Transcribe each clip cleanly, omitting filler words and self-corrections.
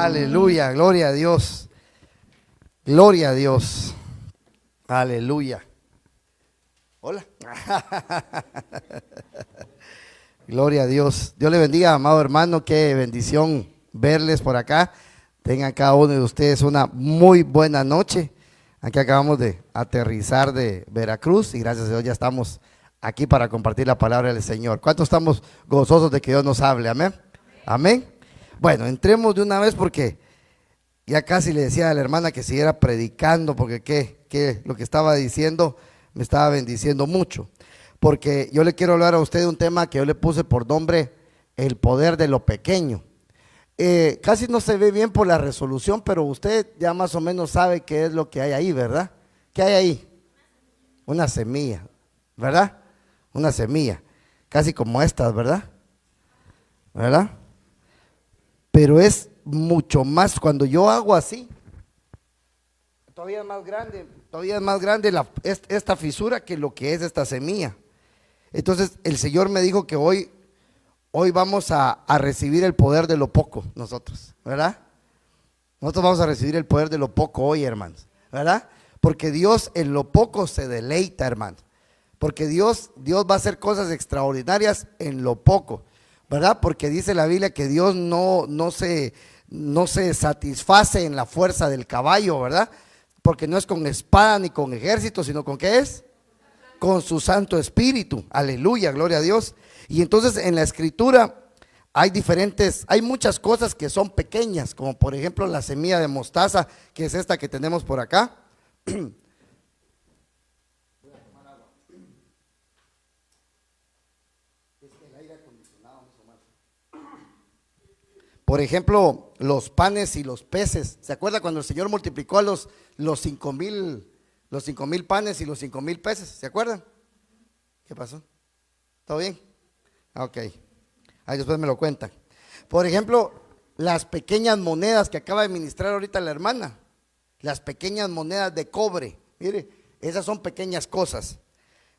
Aleluya, gloria a Dios. Gloria a Dios. Aleluya. Hola. Gloria a Dios. Dios le bendiga, amado hermano. Qué bendición verles por acá. Tengan cada uno de ustedes una muy buena noche. Aquí acabamos de aterrizar de Veracruz y gracias a Dios ya estamos aquí para compartir la palabra del Señor. ¿Cuántos estamos gozosos de que Dios nos hable? Amén. Amén. Bueno, entremos de una vez porque ya casi le decía a la hermana que siguiera predicando porque lo que estaba diciendo me estaba bendiciendo mucho. Porque yo le quiero hablar a usted de un tema que yo le puse por nombre el poder de lo pequeño. Casi no se ve bien por la resolución, pero usted ya más o menos sabe qué es lo que hay ahí, ¿verdad? ¿Qué hay ahí? Una semilla, ¿verdad? Una semilla, casi como estas, ¿verdad? ¿Verdad? Pero es mucho más, cuando yo hago así, todavía es más grande esta fisura que lo que es esta semilla. Entonces el Señor me dijo que hoy vamos a recibir el poder de lo poco nosotros, ¿verdad? Nosotros vamos a recibir el poder de lo poco hoy, hermanos, ¿verdad? Porque Dios en lo poco se deleita, hermanos. Porque Dios va a hacer cosas extraordinarias en lo poco, ¿verdad? Porque dice la Biblia que Dios no se satisface en la fuerza del caballo, ¿verdad? Porque no es con espada ni con ejército, sino con ¿qué es? Con su Santo Espíritu. Aleluya, gloria a Dios. Y entonces en la Escritura hay muchas cosas que son pequeñas, como por ejemplo la semilla de mostaza, que es esta que tenemos por acá. Por ejemplo, los panes y los peces. ¿Se acuerda cuando el Señor multiplicó a los 5,000 panes y los 5,000 peces? ¿Se acuerdan? ¿Qué pasó? ¿Todo bien? Ok. Ahí después me lo cuentan. Por ejemplo, las pequeñas monedas que acaba de ministrar ahorita la hermana. Las pequeñas monedas de cobre. Mire, esas son pequeñas cosas.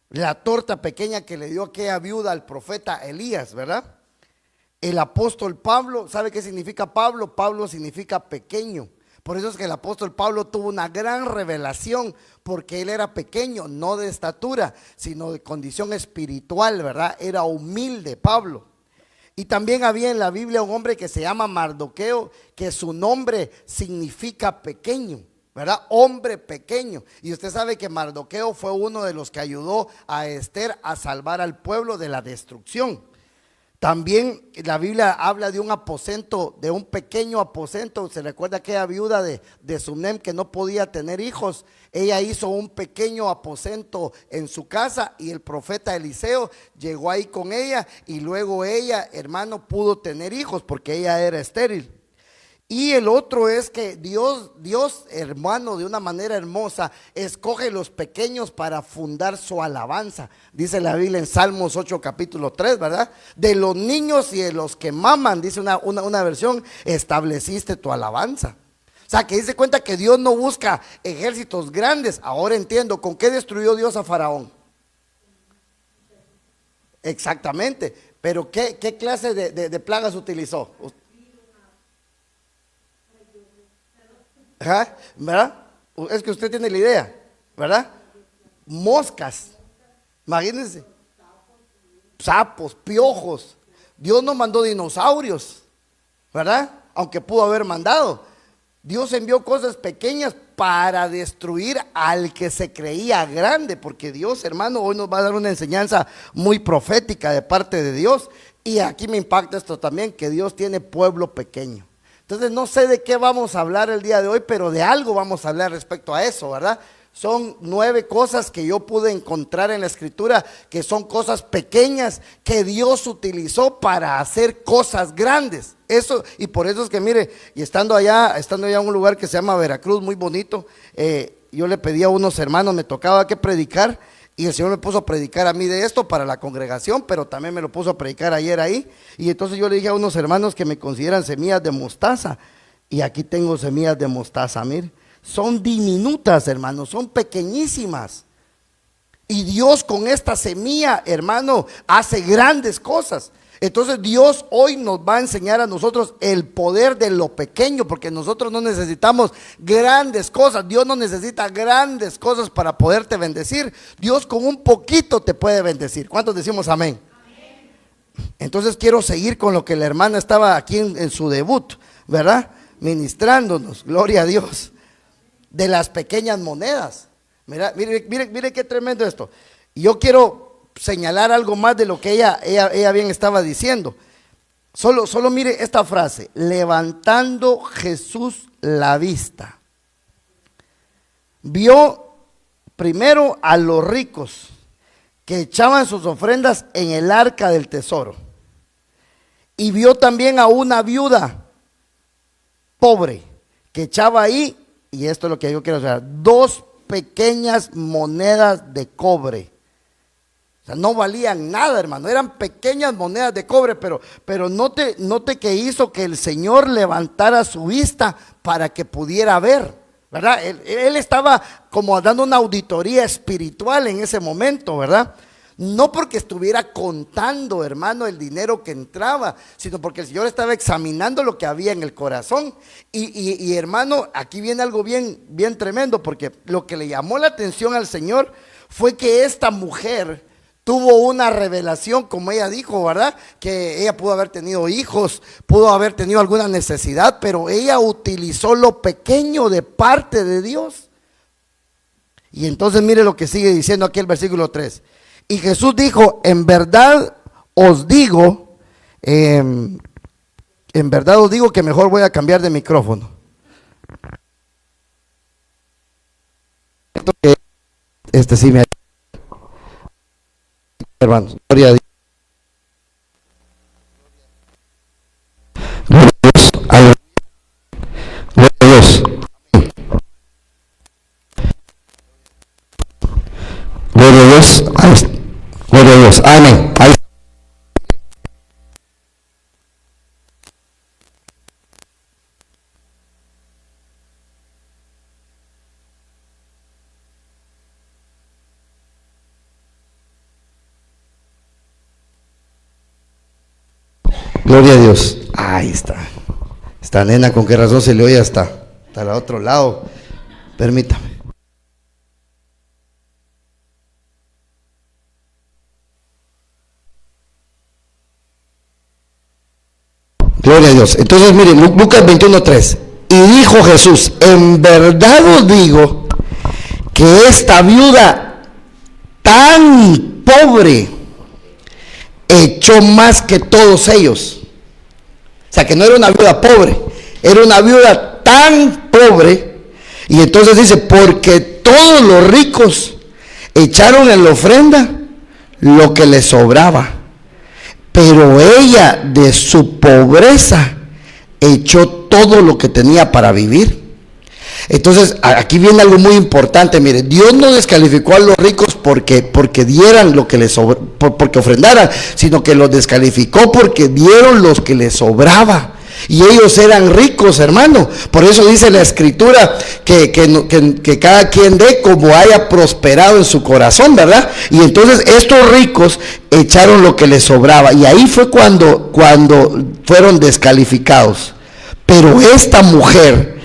La torta pequeña que le dio aquella viuda al profeta Elías, ¿verdad? El apóstol Pablo, ¿sabe qué significa Pablo? Pablo significa pequeño. Por eso es que el apóstol Pablo tuvo una gran revelación, porque él era pequeño, no de estatura, sino de condición espiritual, ¿verdad? Era humilde Pablo. Y también había en la Biblia un hombre que se llama Mardoqueo, que su nombre significa pequeño, ¿verdad? Hombre pequeño. Y usted sabe que Mardoqueo fue uno de los que ayudó a Esther a salvar al pueblo de la destrucción. También la Biblia habla de un aposento, de un pequeño aposento. Se recuerda aquella viuda de Sunem que no podía tener hijos. Ella hizo un pequeño aposento en su casa y el profeta Eliseo llegó ahí con ella y luego ella, hermano, pudo tener hijos porque ella era estéril. Y el otro es que Dios, hermano, de una manera hermosa, escoge los pequeños para fundar su alabanza. Dice la Biblia en Salmos 8, capítulo 3, ¿verdad? De los niños y de los que maman, dice una versión, estableciste tu alabanza. O sea, que dice cuenta que Dios no busca ejércitos grandes. Ahora entiendo, ¿con qué destruyó Dios a Faraón? Exactamente, pero ¿qué clase de plagas utilizó? Ajá, ¿verdad? Es que usted tiene la idea, ¿verdad? Moscas, imagínense, sapos, piojos. Dios no mandó dinosaurios, ¿verdad? Aunque pudo haber mandado. Dios envió cosas pequeñas para destruir al que se creía grande, porque Dios, hermano, hoy nos va a dar una enseñanza muy profética de parte de Dios. Y aquí me impacta esto también, que Dios tiene pueblo pequeño. Entonces no sé de qué vamos a hablar el día de hoy, pero de algo vamos a hablar respecto a eso, ¿verdad? Son 9 cosas que yo pude encontrar en la Escritura, que son cosas pequeñas que Dios utilizó para hacer cosas grandes. Eso, y por eso es que mire, y estando allá en un lugar que se llama Veracruz, muy bonito, yo le pedí a unos hermanos, me tocaba que predicar, y el Señor me puso a predicar a mí de esto para la congregación, pero también me lo puso a predicar ayer ahí. Y entonces yo le dije a unos hermanos que me consideran semillas de mostaza. Y aquí tengo semillas de mostaza, mire. Son diminutas, hermanos, son pequeñísimas. Y Dios con esta semilla, hermano, hace grandes cosas. Entonces Dios hoy nos va a enseñar a nosotros el poder de lo pequeño, porque nosotros no necesitamos grandes cosas. Dios no necesita grandes cosas para poderte bendecir. Dios con un poquito te puede bendecir. ¿Cuántos decimos amén? Entonces quiero seguir con lo que la hermana estaba aquí en su debut, ¿verdad? Ministrándonos, gloria a Dios, de las pequeñas monedas. Mira, mire qué tremendo esto. Yo quiero señalar algo más de lo que ella bien estaba diciendo. Solo mire esta frase: levantando Jesús la vista, vio primero a los ricos que echaban sus ofrendas en el arca del tesoro, y vio también a una viuda pobre que echaba ahí, y esto es lo que yo quiero saber, 2 pequeñas monedas de cobre. O sea, no valían nada, hermano, eran pequeñas monedas de cobre, pero note que hizo que el Señor levantara su vista para que pudiera ver, ¿verdad? Él estaba como dando una auditoría espiritual en ese momento, ¿verdad? No porque estuviera contando, hermano, el dinero que entraba, sino porque el Señor estaba examinando lo que había en el corazón. Y hermano, aquí viene algo bien tremendo, porque lo que le llamó la atención al Señor fue que esta mujer tuvo una revelación, como ella dijo, ¿verdad? Que ella pudo haber tenido hijos, pudo haber tenido alguna necesidad, pero ella utilizó lo pequeño de parte de Dios. Y entonces mire lo que sigue diciendo aquí el versículo 3. Y Jesús dijo: en verdad os digo que mejor voy a cambiar de micrófono. Este sí me ayuda. Hermanos, gloria a Dios. Gloria a Dios. Gloria a Dios. Gloria a Dios. Amén. Ahí. Gloria a Dios. Ahí está. Esta nena, ¿con qué razón se le oye hasta al otro lado? Permítame. Gloria a Dios. Entonces miren, Lucas 21:3. Y dijo Jesús: en verdad os digo que esta viuda tan pobre echó más que todos ellos. O sea, que no era una viuda pobre, era una viuda tan pobre. Y entonces dice: porque todos los ricos echaron en la ofrenda lo que les sobraba, pero ella de su pobreza echó todo lo que tenía para vivir. Entonces aquí viene algo muy importante. Mire, Dios no descalificó a los ricos porque dieran lo que les porque ofrendaran, sino que los descalificó porque dieron los que les sobraba. Y ellos eran ricos, hermano. Por eso dice la escritura que cada quien dé como haya prosperado en su corazón, ¿verdad? Y entonces estos ricos echaron lo que les sobraba, y ahí fue cuando fueron descalificados. Pero esta mujer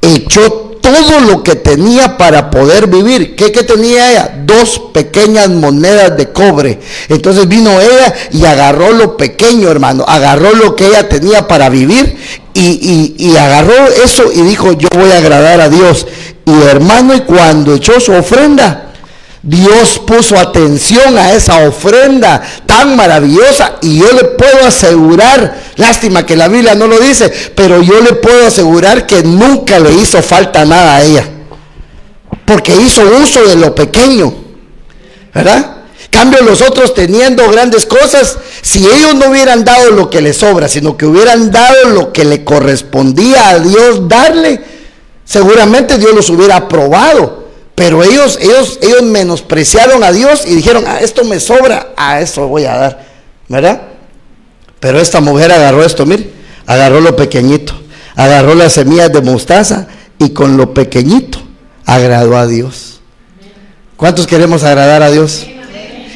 echó todo lo que tenía para poder vivir. ¿Qué tenía ella? 2 pequeñas monedas de cobre. Entonces vino ella y agarró lo pequeño, hermano, agarró lo que ella tenía para vivir, y agarró eso y dijo: yo voy a agradar a Dios. Y hermano, y cuando echó su ofrenda, Dios puso atención a esa ofrenda tan maravillosa. Y yo le puedo asegurar, lástima que la Biblia no lo dice, pero yo le puedo asegurar que nunca le hizo falta nada a ella, porque hizo uso de lo pequeño, ¿verdad? Cambio, los otros teniendo grandes cosas, si ellos no hubieran dado lo que les sobra, sino que hubieran dado lo que le correspondía a Dios darle, seguramente Dios los hubiera aprobado. Pero ellos menospreciaron a Dios y dijeron: esto me sobra, a eso voy a dar, ¿verdad? Pero esta mujer agarró esto, mire, agarró lo pequeñito, agarró las semillas de mostaza, y con lo pequeñito agradó a Dios. ¿Cuántos queremos agradar a Dios?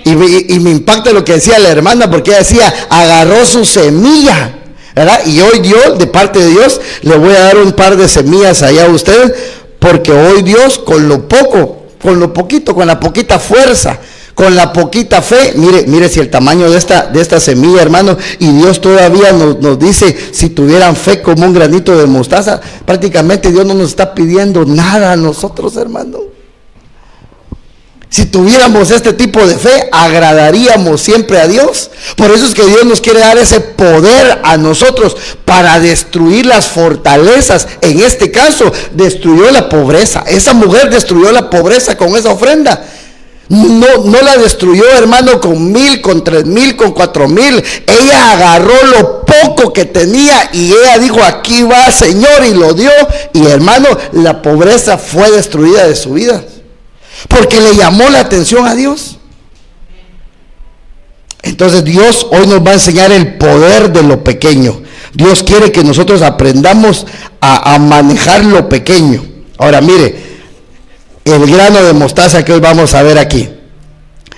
Y me impacta lo que decía la hermana, porque ella decía, agarró su semilla, ¿verdad? Y hoy Dios, de parte de Dios, le voy a dar un par de semillas allá a usted, porque hoy Dios, con lo poco, con lo poquito, con la poquita fuerza, con la poquita fe, mire si el tamaño de esta semilla, hermano, y Dios todavía nos dice, si tuvieran fe como un granito de mostaza, prácticamente Dios no nos está pidiendo nada a nosotros, hermano. Si tuviéramos este tipo de fe, agradaríamos siempre a Dios. Por eso es que Dios nos quiere dar ese poder a nosotros para destruir las fortalezas. En este caso, destruyó la pobreza. Esa mujer destruyó la pobreza con esa ofrenda. No la destruyó, hermano, con 1,000, con 3,000, con 4,000. Ella agarró lo poco que tenía y ella dijo, aquí va, Señor, y lo dio. Y hermano, la pobreza fue destruida de su vida, porque le llamó la atención a Dios. Entonces Dios hoy nos va a enseñar el poder de lo pequeño. Dios quiere que nosotros aprendamos a manejar lo pequeño. Ahora mire, el grano de mostaza que hoy vamos a ver aquí.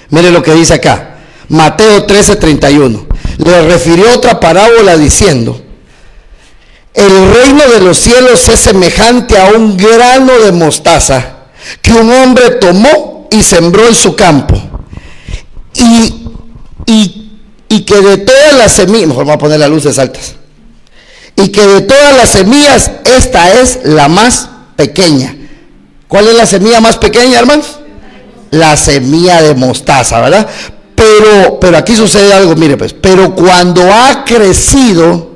Mire lo que dice acá, Mateo 13:31. Le refirió otra parábola diciendo, el reino de los cielos es semejante a un grano de mostaza que un hombre tomó y sembró en su campo, y que de todas las semillas, mejor voy a poner las luces altas, y que de todas las semillas esta es la más pequeña. ¿Cuál es la semilla más pequeña, hermanos? La semilla de mostaza, ¿verdad? Pero aquí sucede algo, mire pues, pero cuando ha crecido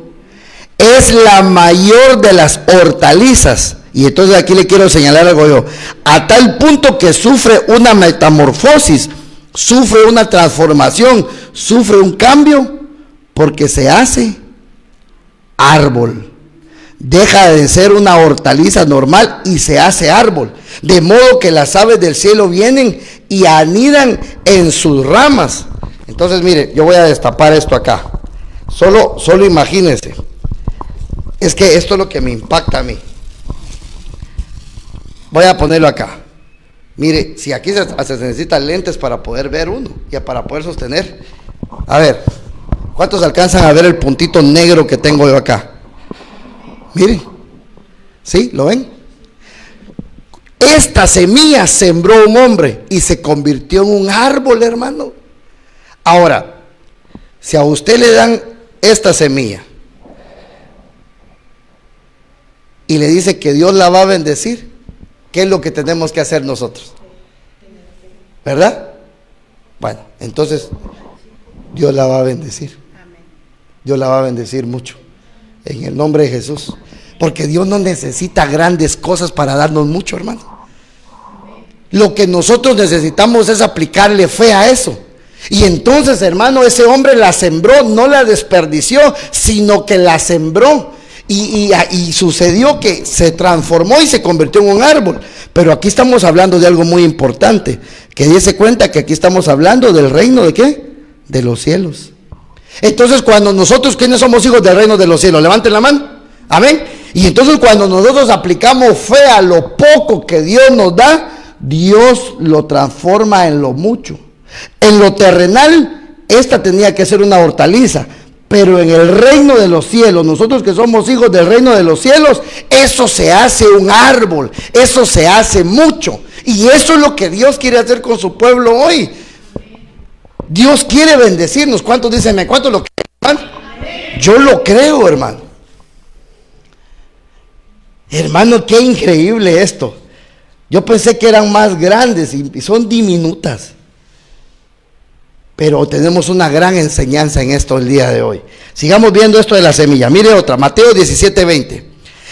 es la mayor de las hortalizas. Y entonces aquí le quiero señalar algo yo, a tal punto que sufre una metamorfosis, sufre una transformación, sufre un cambio, porque se hace árbol. Deja de ser una hortaliza normal y se hace árbol, de modo que las aves del cielo vienen y anidan en sus ramas. Entonces mire, yo voy a destapar esto acá, solo imagínense, es que esto es lo que me impacta a mí. Voy a ponerlo acá. Mire, si aquí se necesitan lentes para poder ver uno y para poder sostener. A ver, ¿cuántos alcanzan a ver el puntito negro que tengo yo acá? Miren, ¿sí? ¿Lo ven? Esta semilla sembró un hombre y se convirtió en un árbol, hermano. Ahora, si a usted le dan esta semilla y le dice que Dios la va a bendecir, ¿qué es lo que tenemos que hacer nosotros? ¿Verdad? Bueno, entonces Dios la va a bendecir. Dios la va a bendecir mucho, en el nombre de Jesús, porque Dios no necesita grandes cosas para darnos mucho, hermano. Lo que nosotros necesitamos es aplicarle fe a eso. Y entonces, hermano, ese hombre la sembró, no la desperdició, sino que la sembró. Y sucedió que se transformó y se convirtió en un árbol. Pero aquí estamos hablando de algo muy importante, que dése cuenta que aquí estamos hablando del reino de ¿qué? De los cielos. Entonces, cuando nosotros, ¿quiénes somos hijos del reino de los cielos? Levanten la mano, amén. Y entonces cuando nosotros aplicamos fe a lo poco que Dios nos da, Dios lo transforma en lo mucho. En lo terrenal, esta tenía que ser una hortaliza, pero en el reino de los cielos, nosotros que somos hijos del reino de los cielos, eso se hace un árbol, eso se hace mucho. Y eso es lo que Dios quiere hacer con su pueblo hoy. Dios quiere bendecirnos. ¿Cuántos dicen? ¿Cuántos lo creen? Yo lo creo, hermano. Hermano, qué increíble esto. Yo pensé que eran más grandes y son diminutas. Pero tenemos una gran enseñanza en esto el día de hoy. Sigamos viendo esto de la semilla. Mire otra, Mateo 17:20.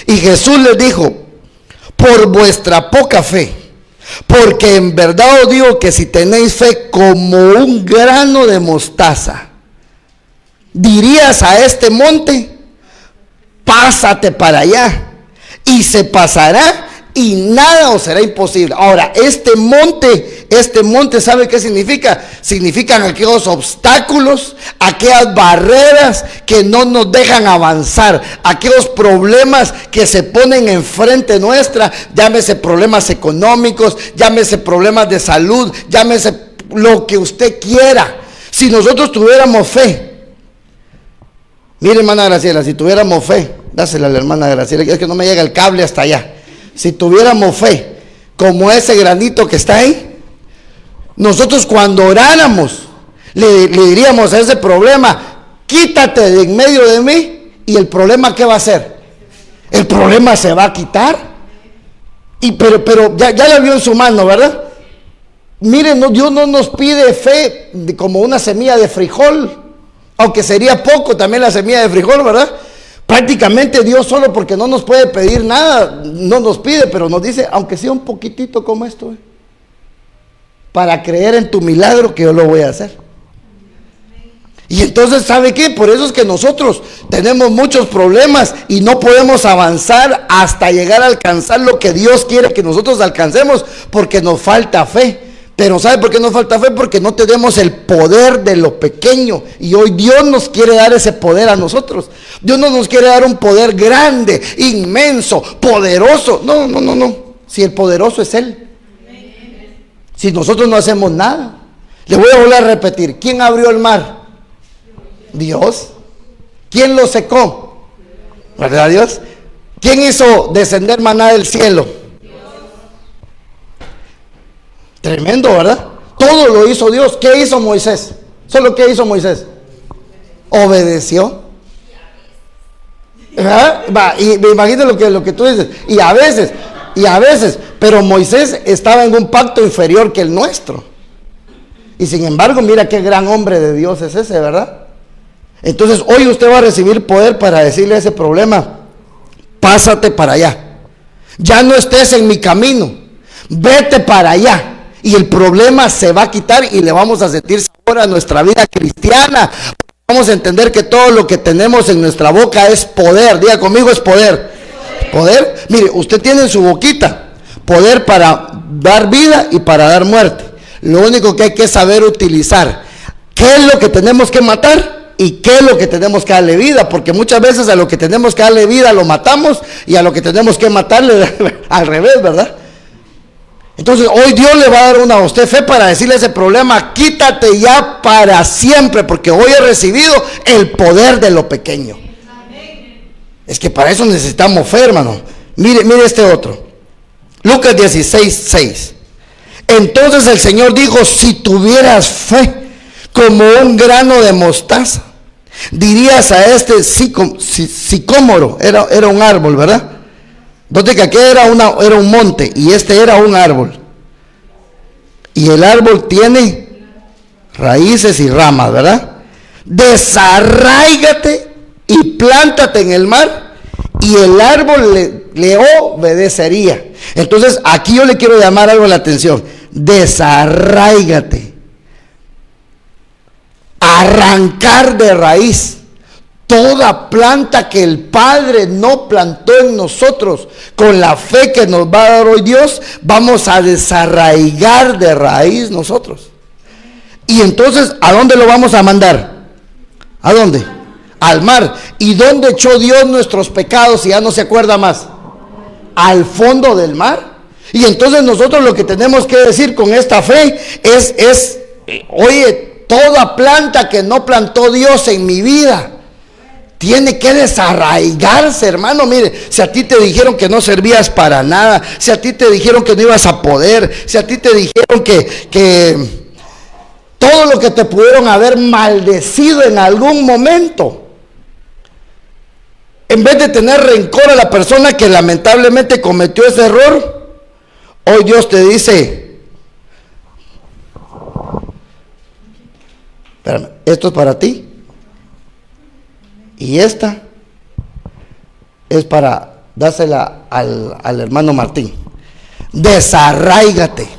Y Jesús les dijo, por vuestra poca fe, porque en verdad os digo que si tenéis fe como un grano de mostaza, dirías a este monte, pásate para allá, y se pasará, y nada os será imposible. Ahora, este monte, ¿sabe qué significa? Significan aquellos obstáculos, aquellas barreras que no nos dejan avanzar, aquellos problemas que se ponen enfrente nuestra, llámese problemas económicos, llámese problemas de salud, llámese lo que usted quiera. Si nosotros tuviéramos fe, mire, hermana Graciela, si tuviéramos fe, dásela a la hermana Graciela, es que no me llega el cable hasta allá. Si tuviéramos fe, como ese granito que está ahí, nosotros cuando oráramos, le diríamos a ese problema, quítate de en medio de mí, y el problema, ¿qué va a hacer? El problema se va a quitar. Pero ya la vio en su mano, ¿verdad? Miren, Dios no nos pide fe como una semilla de frijol, aunque sería poco también la semilla de frijol, ¿verdad? Prácticamente Dios, solo porque no nos puede pedir nada, no nos pide, pero nos dice, aunque sea un poquitito como esto, para creer en tu milagro que yo lo voy a hacer. Y entonces, ¿sabe qué? Por eso es que nosotros tenemos muchos problemas y no podemos avanzar hasta llegar a alcanzar lo que Dios quiere que nosotros alcancemos, porque nos falta fe. Pero ¿sabe por qué nos falta fe? Porque no tenemos el poder de lo pequeño. Y hoy Dios nos quiere dar ese poder a nosotros. Dios no nos quiere dar un poder grande, inmenso, poderoso. No. Si el poderoso es Él. Si nosotros no hacemos nada. Le voy a volver a repetir. ¿Quién abrió el mar? Dios. ¿Quién lo secó? ¿Verdad, Dios? ¿Quién hizo descender maná del cielo? Tremendo, ¿verdad? Todo lo hizo Dios. ¿Qué hizo Moisés? ¿Solo qué hizo Moisés? Obedeció. ¿Verdad? Y me imagino lo que tú dices. Y a veces, pero Moisés estaba en un pacto inferior que el nuestro. Y sin embargo, mira qué gran hombre de Dios es ese, ¿verdad? Entonces hoy usted va a recibir poder para decirle a ese problema, pásate para allá. Ya no estés en mi camino. Vete para allá. Y el problema se va a quitar y le vamos a sentir sabor a nuestra vida cristiana. Vamos a entender que todo lo que tenemos en nuestra boca es poder. Diga conmigo, es poder. Poder. Mire, usted tiene en su boquita poder para dar vida y para dar muerte. Lo único que hay que saber utilizar. ¿Qué es lo que tenemos que matar? ¿Y qué es lo que tenemos que darle vida? Porque muchas veces a lo que tenemos que darle vida lo matamos, y a lo que tenemos que matarle al revés, ¿verdad? Entonces hoy Dios le va a dar a usted fe para decirle ese problema, quítate ya para siempre, porque hoy he recibido el poder de lo pequeño. Es que para eso necesitamos fe, hermano. Mire este otro. Lucas 16:6. Entonces el Señor dijo, si tuvieras fe como un grano de mostaza, dirías a este sicómoro, era un árbol, ¿verdad? Entonces que aquel era un monte y este era un árbol. Y el árbol tiene raíces y ramas, ¿verdad? Desarráigate y plántate en el mar, y el árbol le obedecería. Entonces aquí yo le quiero llamar algo la atención. Desarráigate. Arrancar de raíz toda planta que el Padre no plantó en nosotros. Con la fe que nos va a dar hoy Dios, vamos a desarraigar de raíz nosotros. Y entonces, ¿a dónde lo vamos a mandar? ¿A dónde? Al mar. ¿Y dónde echó Dios nuestros pecados si ya no se acuerda más? Al fondo del mar. Y entonces nosotros lo que tenemos que decir con esta fe es oye, toda planta que no plantó Dios en mi vida tiene que desarraigarse, hermano. Mire, si a ti te dijeron que no servías para nada, si a ti te dijeron que no ibas a poder, si a ti te dijeron que todo lo que te pudieron haber maldecido en algún momento, en vez de tener rencor a la persona que lamentablemente cometió ese error, hoy Dios te dice, espérame, esto es para ti. Y esta es para dársela al hermano Martín. Desarráigate.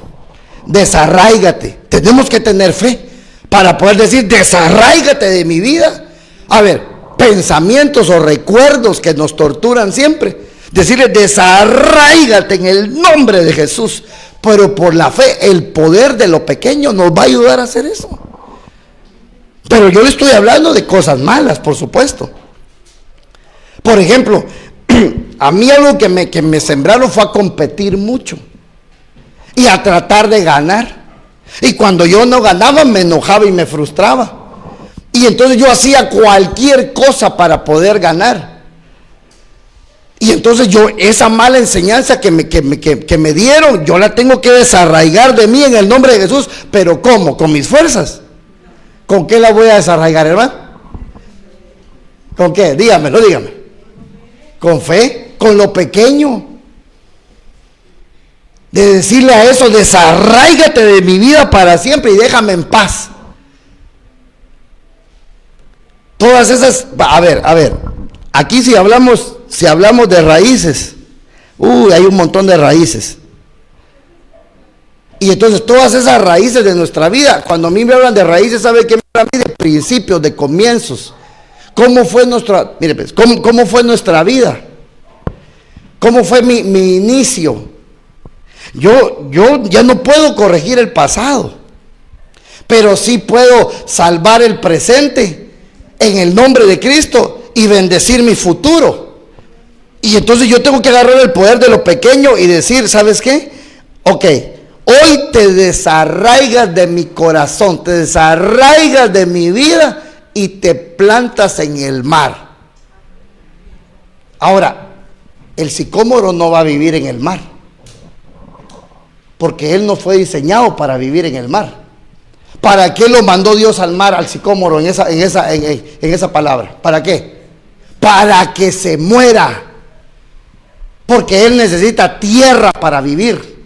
Tenemos que tener fe para poder decir, desarráigate de mi vida. A ver, pensamientos o recuerdos que nos torturan siempre. Decirle, desarráigate en el nombre de Jesús. Pero por la fe, el poder de lo pequeño nos va a ayudar a hacer eso. Pero yo le estoy hablando de cosas malas, por supuesto. Por ejemplo, a mí algo que me sembraron fue a competir mucho y a tratar de ganar. Y cuando yo no ganaba, me enojaba y me frustraba. Y entonces yo hacía cualquier cosa para poder ganar. Y entonces yo, esa mala enseñanza que me dieron, yo la tengo que desarraigar de mí en el nombre de Jesús. ¿Pero cómo? ¿Con mis fuerzas? ¿Con qué la voy a desarraigar, hermano? ¿Con qué? Dígamelo, dígame. ¿Con fe? ¿Con lo pequeño? De decirle a eso, desarráigate de mi vida para siempre y déjame en paz. Todas esas, a ver, aquí si hablamos de raíces, hay un montón de raíces. Y entonces todas esas raíces de nuestra vida, cuando a mí me hablan de raíces, ¿sabe qué me hablan a mí? De principios, de comienzos. ¿Cómo fue nuestra, mire pues, cómo fue nuestra vida? ¿Cómo fue mi inicio? Yo ya no puedo corregir el pasado, pero sí puedo salvar el presente en el nombre de Cristo y bendecir mi futuro. Y entonces yo tengo que agarrar el poder de lo pequeño y decir, ¿sabes qué? Ok, hoy te desarraigas de mi corazón, te desarraigas de mi vida y te plantas en el mar. Ahora, el sicómoro no va a vivir en el mar, porque él no fue diseñado para vivir en el mar. ¿Para qué lo mandó Dios al mar, al sicómoro, en esa palabra? ¿Para qué? Para que se muera, porque él necesita tierra para vivir.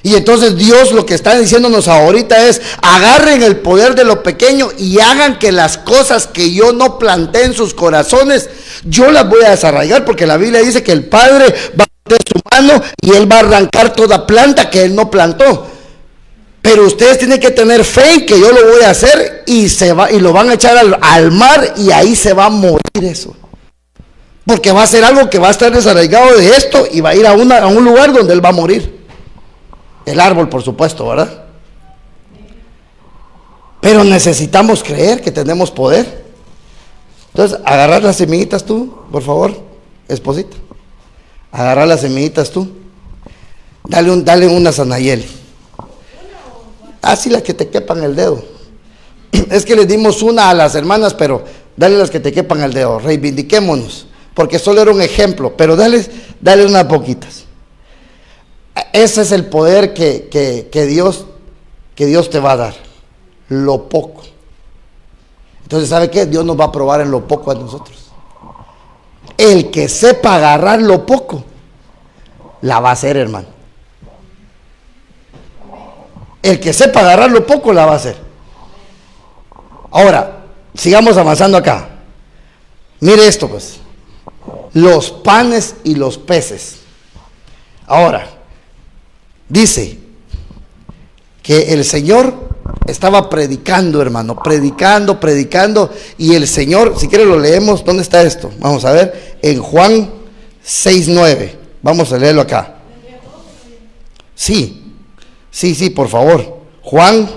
Y entonces Dios lo que está diciéndonos ahorita es: agarren el poder de lo pequeño y hagan que las cosas que yo no planté en sus corazones, yo las voy a desarraigar, porque la Biblia dice que el Padre va a meter su mano y Él va a arrancar toda planta que Él no plantó. Pero ustedes tienen que tener fe en que yo lo voy a hacer, y lo van a echar al mar, y ahí se va a morir eso. Porque va a ser algo que va a estar desarraigado de esto y va a ir a un lugar donde Él va a morir. El árbol, por supuesto, ¿verdad? Pero necesitamos creer que tenemos poder. Entonces, agarrar las semillitas tú, por favor, esposita. Agarrar las semillitas tú. Dale unas a Nayeli. Así las que te quepan el dedo. Es que les dimos una a las hermanas, pero dale las que te quepan el dedo. Reivindiquémonos, porque solo era un ejemplo, pero dale unas poquitas. Ese es el poder que Dios te va a dar. Lo poco. Entonces, ¿sabe qué? Dios nos va a probar en lo poco a nosotros. El que sepa agarrar lo poco, la va a hacer, hermano. El que sepa agarrar lo poco, la va a hacer. Ahora, sigamos avanzando acá. Mire esto, pues. Los panes y los peces. Ahora, dice que el Señor estaba predicando, hermano, predicando, y el Señor, si quiere lo leemos. ¿Dónde está esto? Vamos a ver, en Juan 6:9. Vamos a leerlo acá. Sí, por favor. Juan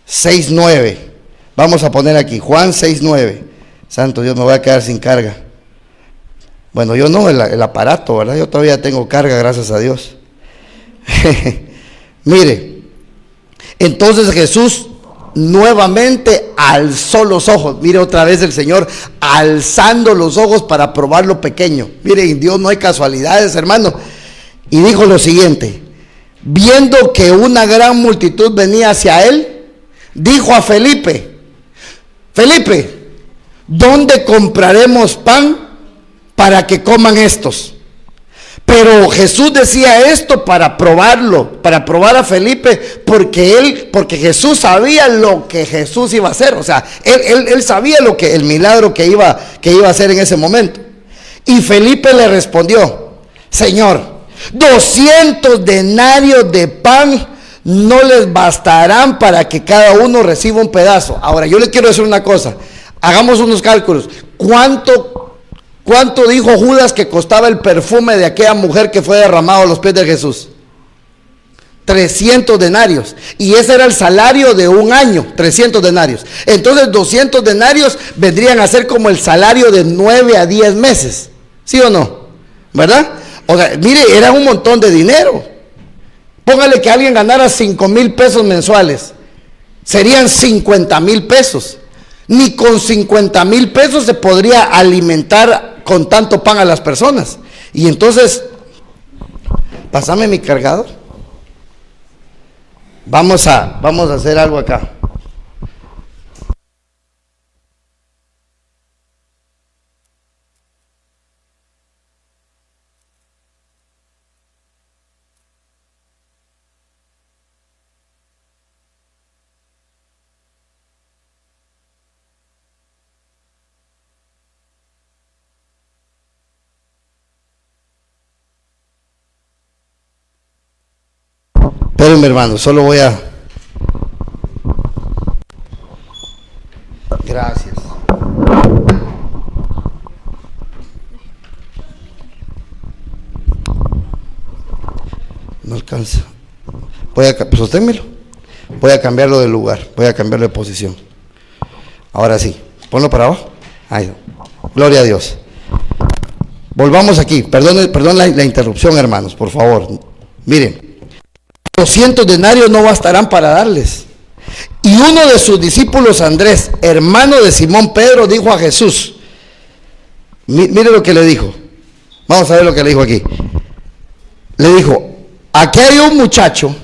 6:9. Vamos a poner aquí, Juan 6:9. Santo Dios, me voy a quedar sin carga. Bueno, yo no, el aparato, ¿verdad? Yo todavía tengo carga, gracias a Dios. Mire, entonces Jesús nuevamente alzó los ojos. Mire otra vez el Señor alzando los ojos para probar lo pequeño. Mire, en Dios no hay casualidades, hermano. Y dijo lo siguiente: viendo que una gran multitud venía hacia él, dijo a Felipe: Felipe, ¿dónde compraremos pan para que coman estos? Pero Jesús decía esto para probarlo, para probar a Felipe, porque Jesús sabía lo que Jesús iba a hacer. O sea, él sabía el milagro que iba a hacer en ese momento. Y Felipe le respondió: Señor, 200 denarios de pan no les bastarán para que cada uno reciba un pedazo. Ahora, yo le quiero decir una cosa. Hagamos unos cálculos. ¿Cuánto dijo Judas que costaba el perfume de aquella mujer que fue derramado a los pies de Jesús? 300 denarios. Y ese era el salario de un año, 300 denarios. Entonces 200 denarios vendrían a ser como el salario de 9 a 10 meses. ¿Sí o no? ¿Verdad? O sea, mire, era un montón de dinero. Póngale que alguien ganara 5,000 pesos mensuales, serían 50,000 pesos. Ni con 50,000 pesos se podría alimentar con tanto pan a las personas. Y entonces, pásame mi cargador. Vamos a hacer algo acá. Espérenme, hermano, solo voy a... Gracias. No alcanza. Sosténmelo. Voy a cambiarlo de lugar, voy a cambiarlo de posición. Ahora sí, ponlo para abajo. Ahí. Gloria a Dios. Volvamos aquí. Perdón la interrupción, hermanos, por favor. Miren. 200 denarios no bastarán para darles. Y uno de sus discípulos, Andrés, hermano de Simón Pedro, dijo a Jesús, mire lo que le dijo. Vamos a ver lo que le dijo aquí. Le dijo, aquí hay un muchacho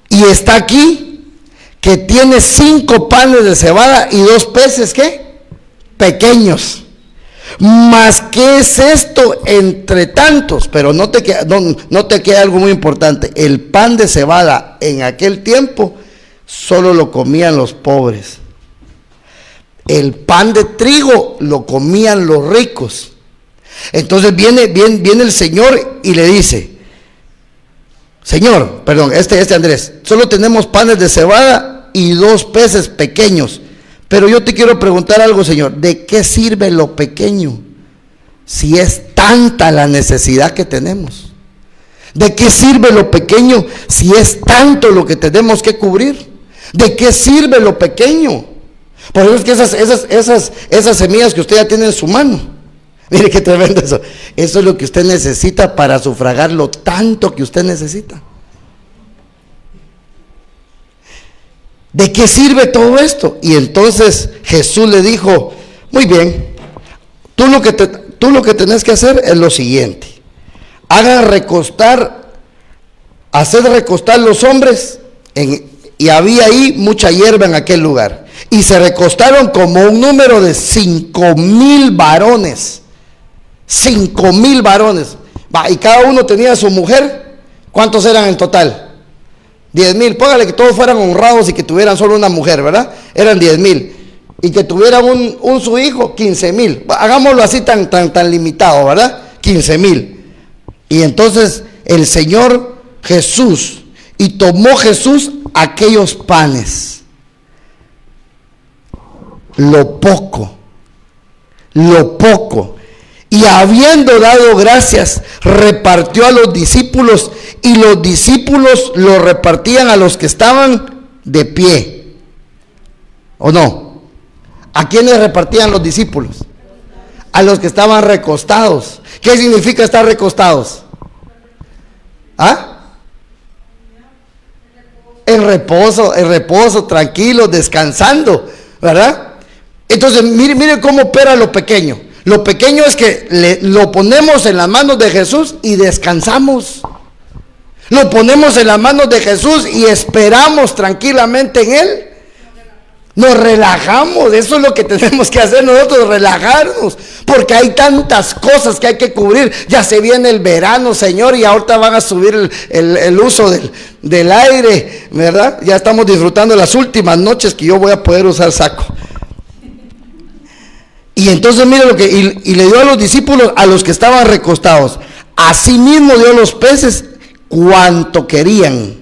y está aquí que tiene 5 panes de cebada y 2 peces, ¿qué? Pequeños. Mas, ¿qué es esto entre tantos? Pero no te queda algo muy importante. El pan de cebada en aquel tiempo solo lo comían los pobres. El pan de trigo lo comían los ricos. Entonces viene el Señor y le dice, Señor, perdón, este Andrés, solo tenemos panes de cebada y 2 peces pequeños. Pero yo te quiero preguntar algo, Señor, ¿de qué sirve lo pequeño si es tanta la necesidad que tenemos? ¿De qué sirve lo pequeño si es tanto lo que tenemos que cubrir? ¿De qué sirve lo pequeño? Por eso es que esas semillas que usted ya tiene en su mano, mire qué tremendo eso. Eso es lo que usted necesita para sufragar lo tanto que usted necesita. ¿De qué sirve todo esto? Y entonces Jesús le dijo, muy bien, tú lo que tenés que hacer es lo siguiente: haced recostar los hombres, y había ahí mucha hierba en aquel lugar, y se recostaron como un número de 5,000 varones. 5,000 varones. Y cada uno tenía a su mujer. ¿Cuántos eran en total? 10,000, póngale que todos fueran honrados y que tuvieran solo una mujer, ¿verdad? Eran 10,000. Y que tuvieran un su hijo, 15,000. Hagámoslo así tan limitado, ¿verdad? 15,000. Y entonces el Señor Jesús, y tomó Jesús aquellos panes, lo poco, y habiendo dado gracias, repartió a los discípulos, y los discípulos lo repartían a los que estaban de pie. ¿O no? ¿A quiénes repartían los discípulos? A los que estaban recostados. ¿Qué significa estar recostados? ¿Ah? En reposo, tranquilo, descansando, ¿verdad? Entonces, mire cómo opera lo pequeño. Lo pequeño es que lo ponemos en las manos de Jesús y descansamos. Lo ponemos en las manos de Jesús y esperamos tranquilamente en Él. Nos relajamos. Eso es lo que tenemos que hacer nosotros, relajarnos, porque hay tantas cosas que hay que cubrir. Ya se viene el verano, Señor, y ahorita van a subir el uso del aire, ¿verdad? Ya estamos disfrutando las últimas noches que yo voy a poder usar saco. Y entonces mire lo que, y le dio a los discípulos, a los que estaban recostados. Asimismo dio a los peces cuanto querían.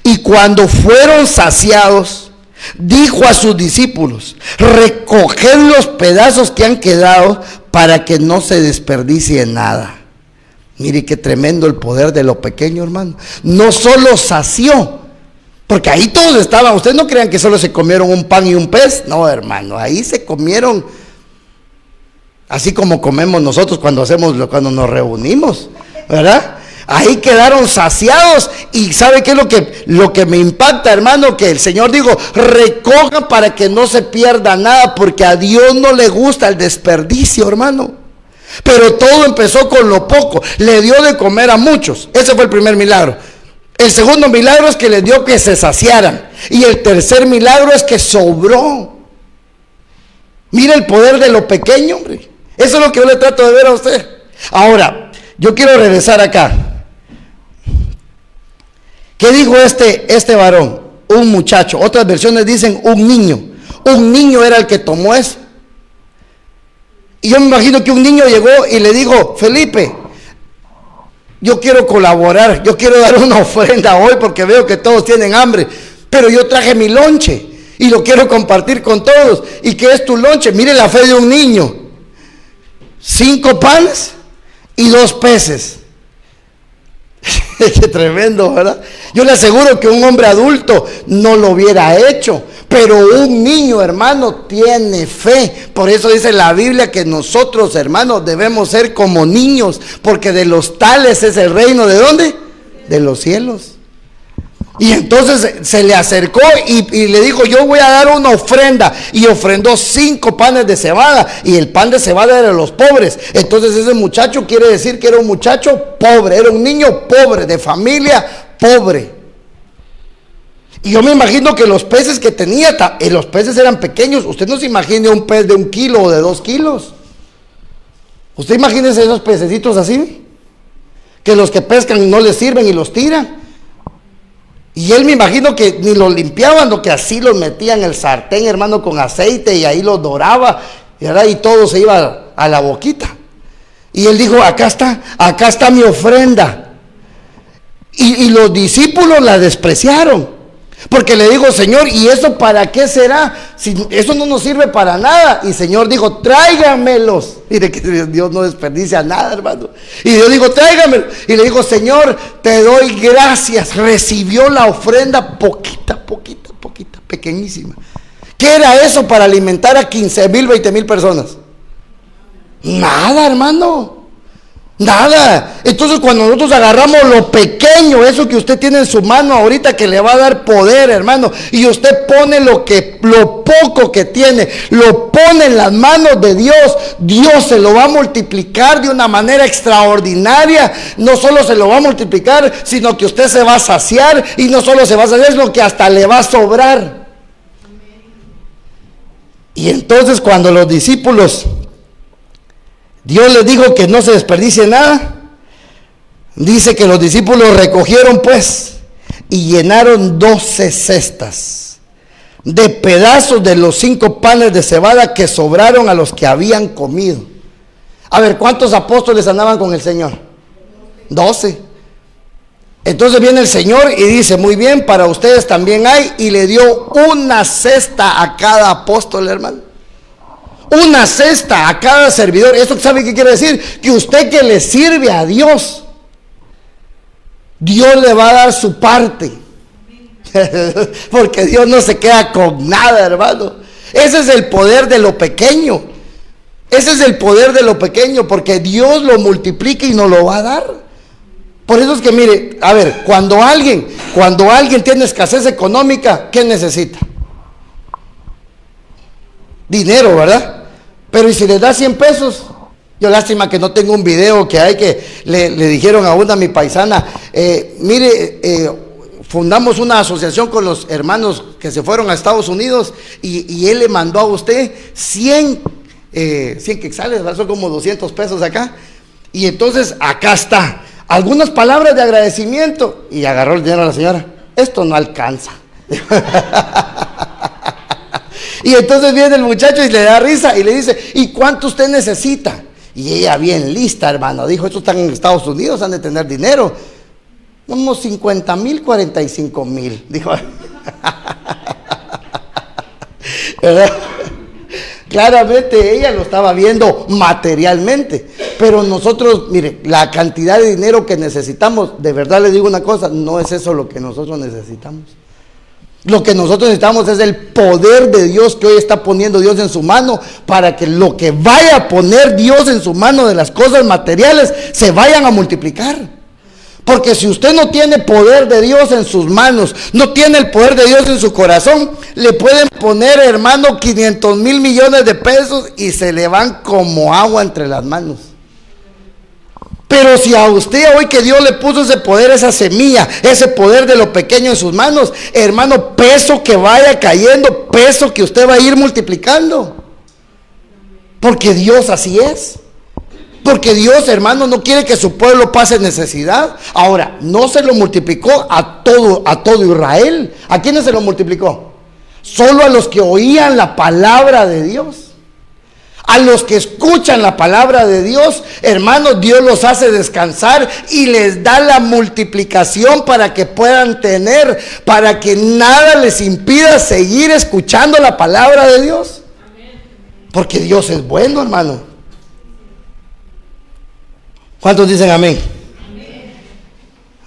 Y cuando fueron saciados, dijo a sus discípulos: recoged los pedazos que han quedado, para que no se desperdicie nada. Mire qué tremendo el poder de lo pequeño, hermano. No solo sació, porque ahí todos estaban. Ustedes no crean que solo se comieron un pan y un pez. No, hermano, ahí se comieron así como comemos nosotros cuando nos reunimos, ¿verdad? Ahí quedaron saciados. Y ¿sabe qué es lo que me impacta, hermano? Que el Señor dijo, recojan para que no se pierda nada, porque a Dios no le gusta el desperdicio, hermano. Pero todo empezó con lo poco. Le dio de comer a muchos. Ese fue el primer milagro. El segundo milagro es que les dio que se saciaran. Y el tercer milagro es que sobró. Mira el poder de lo pequeño, hombre. Eso es lo que yo le trato de ver a usted. Ahora, yo quiero regresar acá. ¿Qué dijo este varón? Un muchacho. Otras versiones dicen un niño. Un niño era el que tomó eso. Y yo me imagino que un niño llegó y le dijo, Felipe, yo quiero colaborar, yo quiero dar una ofrenda hoy porque veo que todos tienen hambre, pero yo traje mi lonche y lo quiero compartir con todos. ¿Y qué es tu lonche? Mire la fe de un niño. 5 panes y 2 peces. Qué tremendo, ¿verdad? Yo le aseguro que un hombre adulto no lo hubiera hecho, pero un niño, hermano, tiene fe. Por eso dice la Biblia que nosotros, hermanos, debemos ser como niños, porque de los tales es el reino. ¿De dónde? De los cielos. Y entonces se le acercó y le dijo, yo voy a dar una ofrenda. Y ofrendó 5 panes de cebada. Y el pan de cebada era de los pobres. Entonces ese muchacho quiere decir que era un muchacho pobre. Era un niño pobre, de familia pobre. Y yo me imagino que los peces que tenía, los peces eran pequeños. Usted no se imagine un pez de 1 kilo o de 2 kilos. Usted imagínese esos pececitos así, que los que pescan no les sirven y los tiran. Y él me imagino que ni los limpiaban, lo que así los metía en el sartén, hermano, con aceite, y ahí los doraba, y todo se iba a la boquita. Y él dijo, acá está mi ofrenda. Y los discípulos la despreciaron, porque le dijo, Señor, ¿y eso para qué será? Si eso no nos sirve para nada. Y el Señor dijo, tráigamelos. Mire que Dios no desperdicia nada, hermano. Y Dios dijo, tráigamelos. Y le dijo, Señor, te doy gracias. Recibió la ofrenda poquita, pequeñísima. ¿Qué era eso para alimentar a 15,000, 20,000 personas? Nada, hermano. Nada. Entonces cuando nosotros agarramos lo pequeño, eso que usted tiene en su mano ahorita, que le va a dar poder, hermano, y usted pone lo poco que tiene, lo pone en las manos de Dios, Dios se lo va a multiplicar de una manera extraordinaria. No solo se lo va a multiplicar, sino que usted se va a saciar, y no solo se va a saciar, sino que hasta le va a sobrar. Y entonces cuando los discípulos, Dios les dijo que no se desperdicie nada, dice que los discípulos recogieron pues y llenaron 12 cestas de pedazos de los 5 panes de cebada que sobraron a los que habían comido. A ver, ¿cuántos apóstoles andaban con el Señor? 12. Entonces viene el Señor y dice, muy bien, para ustedes también hay, y le dio una cesta a cada apóstol, hermano. Una cesta a cada servidor. ¿Esto sabe qué quiere decir? Que usted que le sirve a Dios, Dios le va a dar su parte. Porque Dios no se queda con nada, hermano. Ese es el poder de lo pequeño. Ese es el poder de lo pequeño, porque Dios lo multiplica y nos lo va a dar. Por eso es que mire, a ver, cuando alguien tiene escasez económica, ¿qué necesita? Dinero, ¿verdad? Pero ¿y si le da 100 pesos? Yo lástima que no tengo un video que hay que le dijeron a mi paisana, fundamos una asociación con los hermanos que se fueron a Estados Unidos y él le mandó a usted 100 quetzales, son como 200 pesos acá. Y entonces acá está, algunas palabras de agradecimiento. Y agarró el dinero a la señora, esto no alcanza. Y entonces viene el muchacho y le da risa y le dice, ¿y cuánto usted necesita? Y ella bien lista, hermano, dijo, estos están en Estados Unidos, han de tener dinero. Unos 50,000, 45,000, dijo. ¿Verdad? Claramente ella lo estaba viendo materialmente, pero nosotros, mire, la cantidad de dinero que necesitamos, de verdad le digo una cosa, no es eso lo que nosotros necesitamos. Lo que nosotros necesitamos es el poder de Dios que hoy está poniendo Dios en su mano, para que lo que vaya a poner Dios en su mano de las cosas materiales se vayan a multiplicar. Porque si usted no tiene poder de Dios en sus manos, no tiene el poder de Dios en su corazón, le pueden poner, hermano, 500,000 millones de pesos y se le van como agua entre las manos. Pero si a usted hoy que Dios le puso ese poder, esa semilla, ese poder de lo pequeño en sus manos, hermano, peso que vaya cayendo, peso que usted va a ir multiplicando. Porque Dios así es. Porque Dios, hermano, no quiere que su pueblo pase necesidad. Ahora, no se lo multiplicó a todo Israel. ¿A quiénes se lo multiplicó? Solo a los que oían la palabra de Dios. A los que escuchan la palabra de Dios, hermanos, Dios los hace descansar y les da la multiplicación para que puedan tener, para que nada les impida seguir escuchando la palabra de Dios. Porque Dios es bueno, hermano. ¿Cuántos dicen amén? Amén?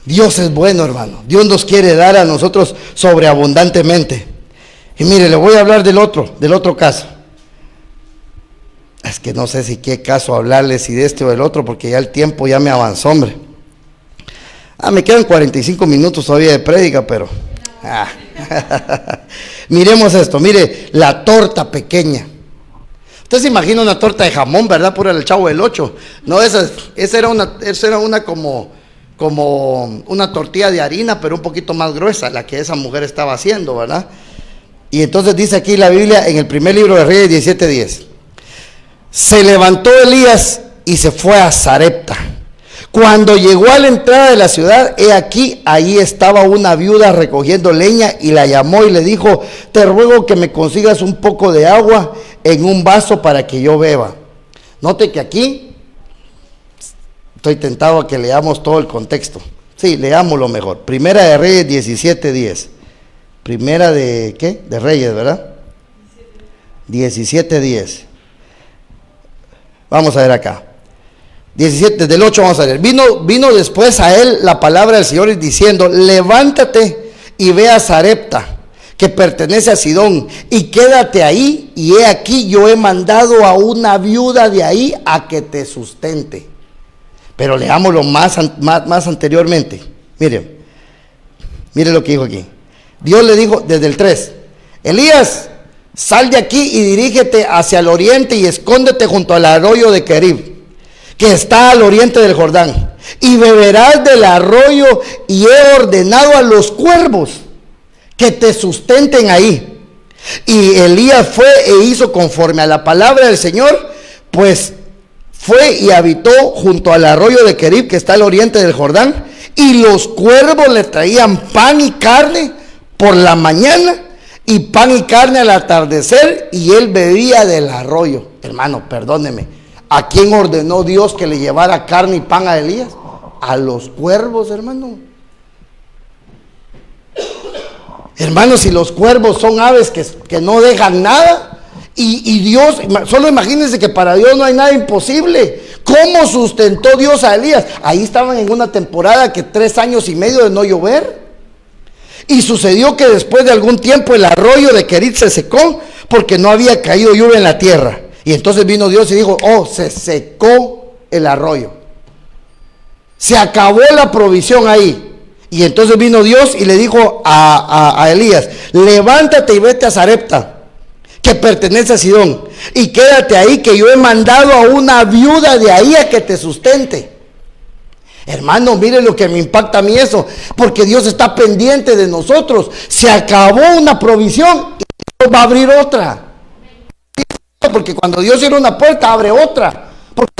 Dios es bueno, hermano. Dios nos quiere dar a nosotros sobreabundantemente. Y mire, le voy a hablar del otro caso. Es que no sé si qué caso hablarles, si de este o del otro, porque ya el tiempo ya me avanzó, hombre. Me quedan 45 minutos todavía de prédica, pero... Miremos esto, mire, la torta pequeña. Usted se imagina una torta de jamón, ¿verdad? Pura el Chavo del 8. No, esa era una como una tortilla de harina, pero un poquito más gruesa, la que esa mujer estaba haciendo, ¿verdad? Y entonces dice aquí la Biblia, en el primer libro de Reyes 17:10. Se levantó Elías y se fue a Sarepta. Cuando llegó a la entrada de la ciudad, he aquí, ahí estaba una viuda recogiendo leña, y la llamó y le dijo: te ruego que me consigas un poco de agua en un vaso para que yo beba. Note que aquí estoy tentado a que leamos todo el contexto. Sí, leámoslo mejor. Primera de Reyes 17:10. Primera de, ¿qué? De Reyes, ¿verdad? 17:10. Vamos a ver acá. 17, del 8 vamos a ver. Vino después a él la palabra del Señor diciendo: levántate y ve a Sarepta, que pertenece a Sidón, y quédate ahí, y he aquí yo he mandado a una viuda de ahí a que te sustente. Pero leámoslo más anteriormente. Mire lo que dijo aquí. Dios le dijo desde el 3: Elías, sal de aquí y dirígete hacia el oriente y escóndete junto al arroyo de Querib, que está al oriente del Jordán, y beberás del arroyo, y he ordenado a los cuervos que te sustenten ahí. Y Elías fue e hizo conforme a la palabra del Señor, pues fue y habitó junto al arroyo de Querib, que está al oriente del Jordán, y los cuervos le traían pan y carne por la mañana, y pan y carne al atardecer, y él bebía del arroyo. Hermano, perdóneme, ¿a quién ordenó Dios que le llevara carne y pan a Elías? A los cuervos, hermano. Hermanos, si los cuervos son aves que no dejan nada, y Dios, solo imagínense que para Dios no hay nada imposible. ¿Cómo sustentó Dios a Elías? Ahí estaban en una temporada que 3 años y medio de no llover. Y sucedió que después de algún tiempo el arroyo de Querib se secó, porque no había caído lluvia en la tierra. Y entonces vino Dios y dijo: oh, se secó el arroyo, se acabó la provisión ahí. Y entonces vino Dios y le dijo a Elías: levántate y vete a Sarepta, que pertenece a Sidón, y quédate ahí, que yo he mandado a una viuda de ahí a que te sustente. Hermano, mire lo que me impacta a mí eso, porque Dios está pendiente de nosotros. Se acabó una provisión y Dios va a abrir otra. Porque cuando Dios cierra una puerta, abre otra. Porque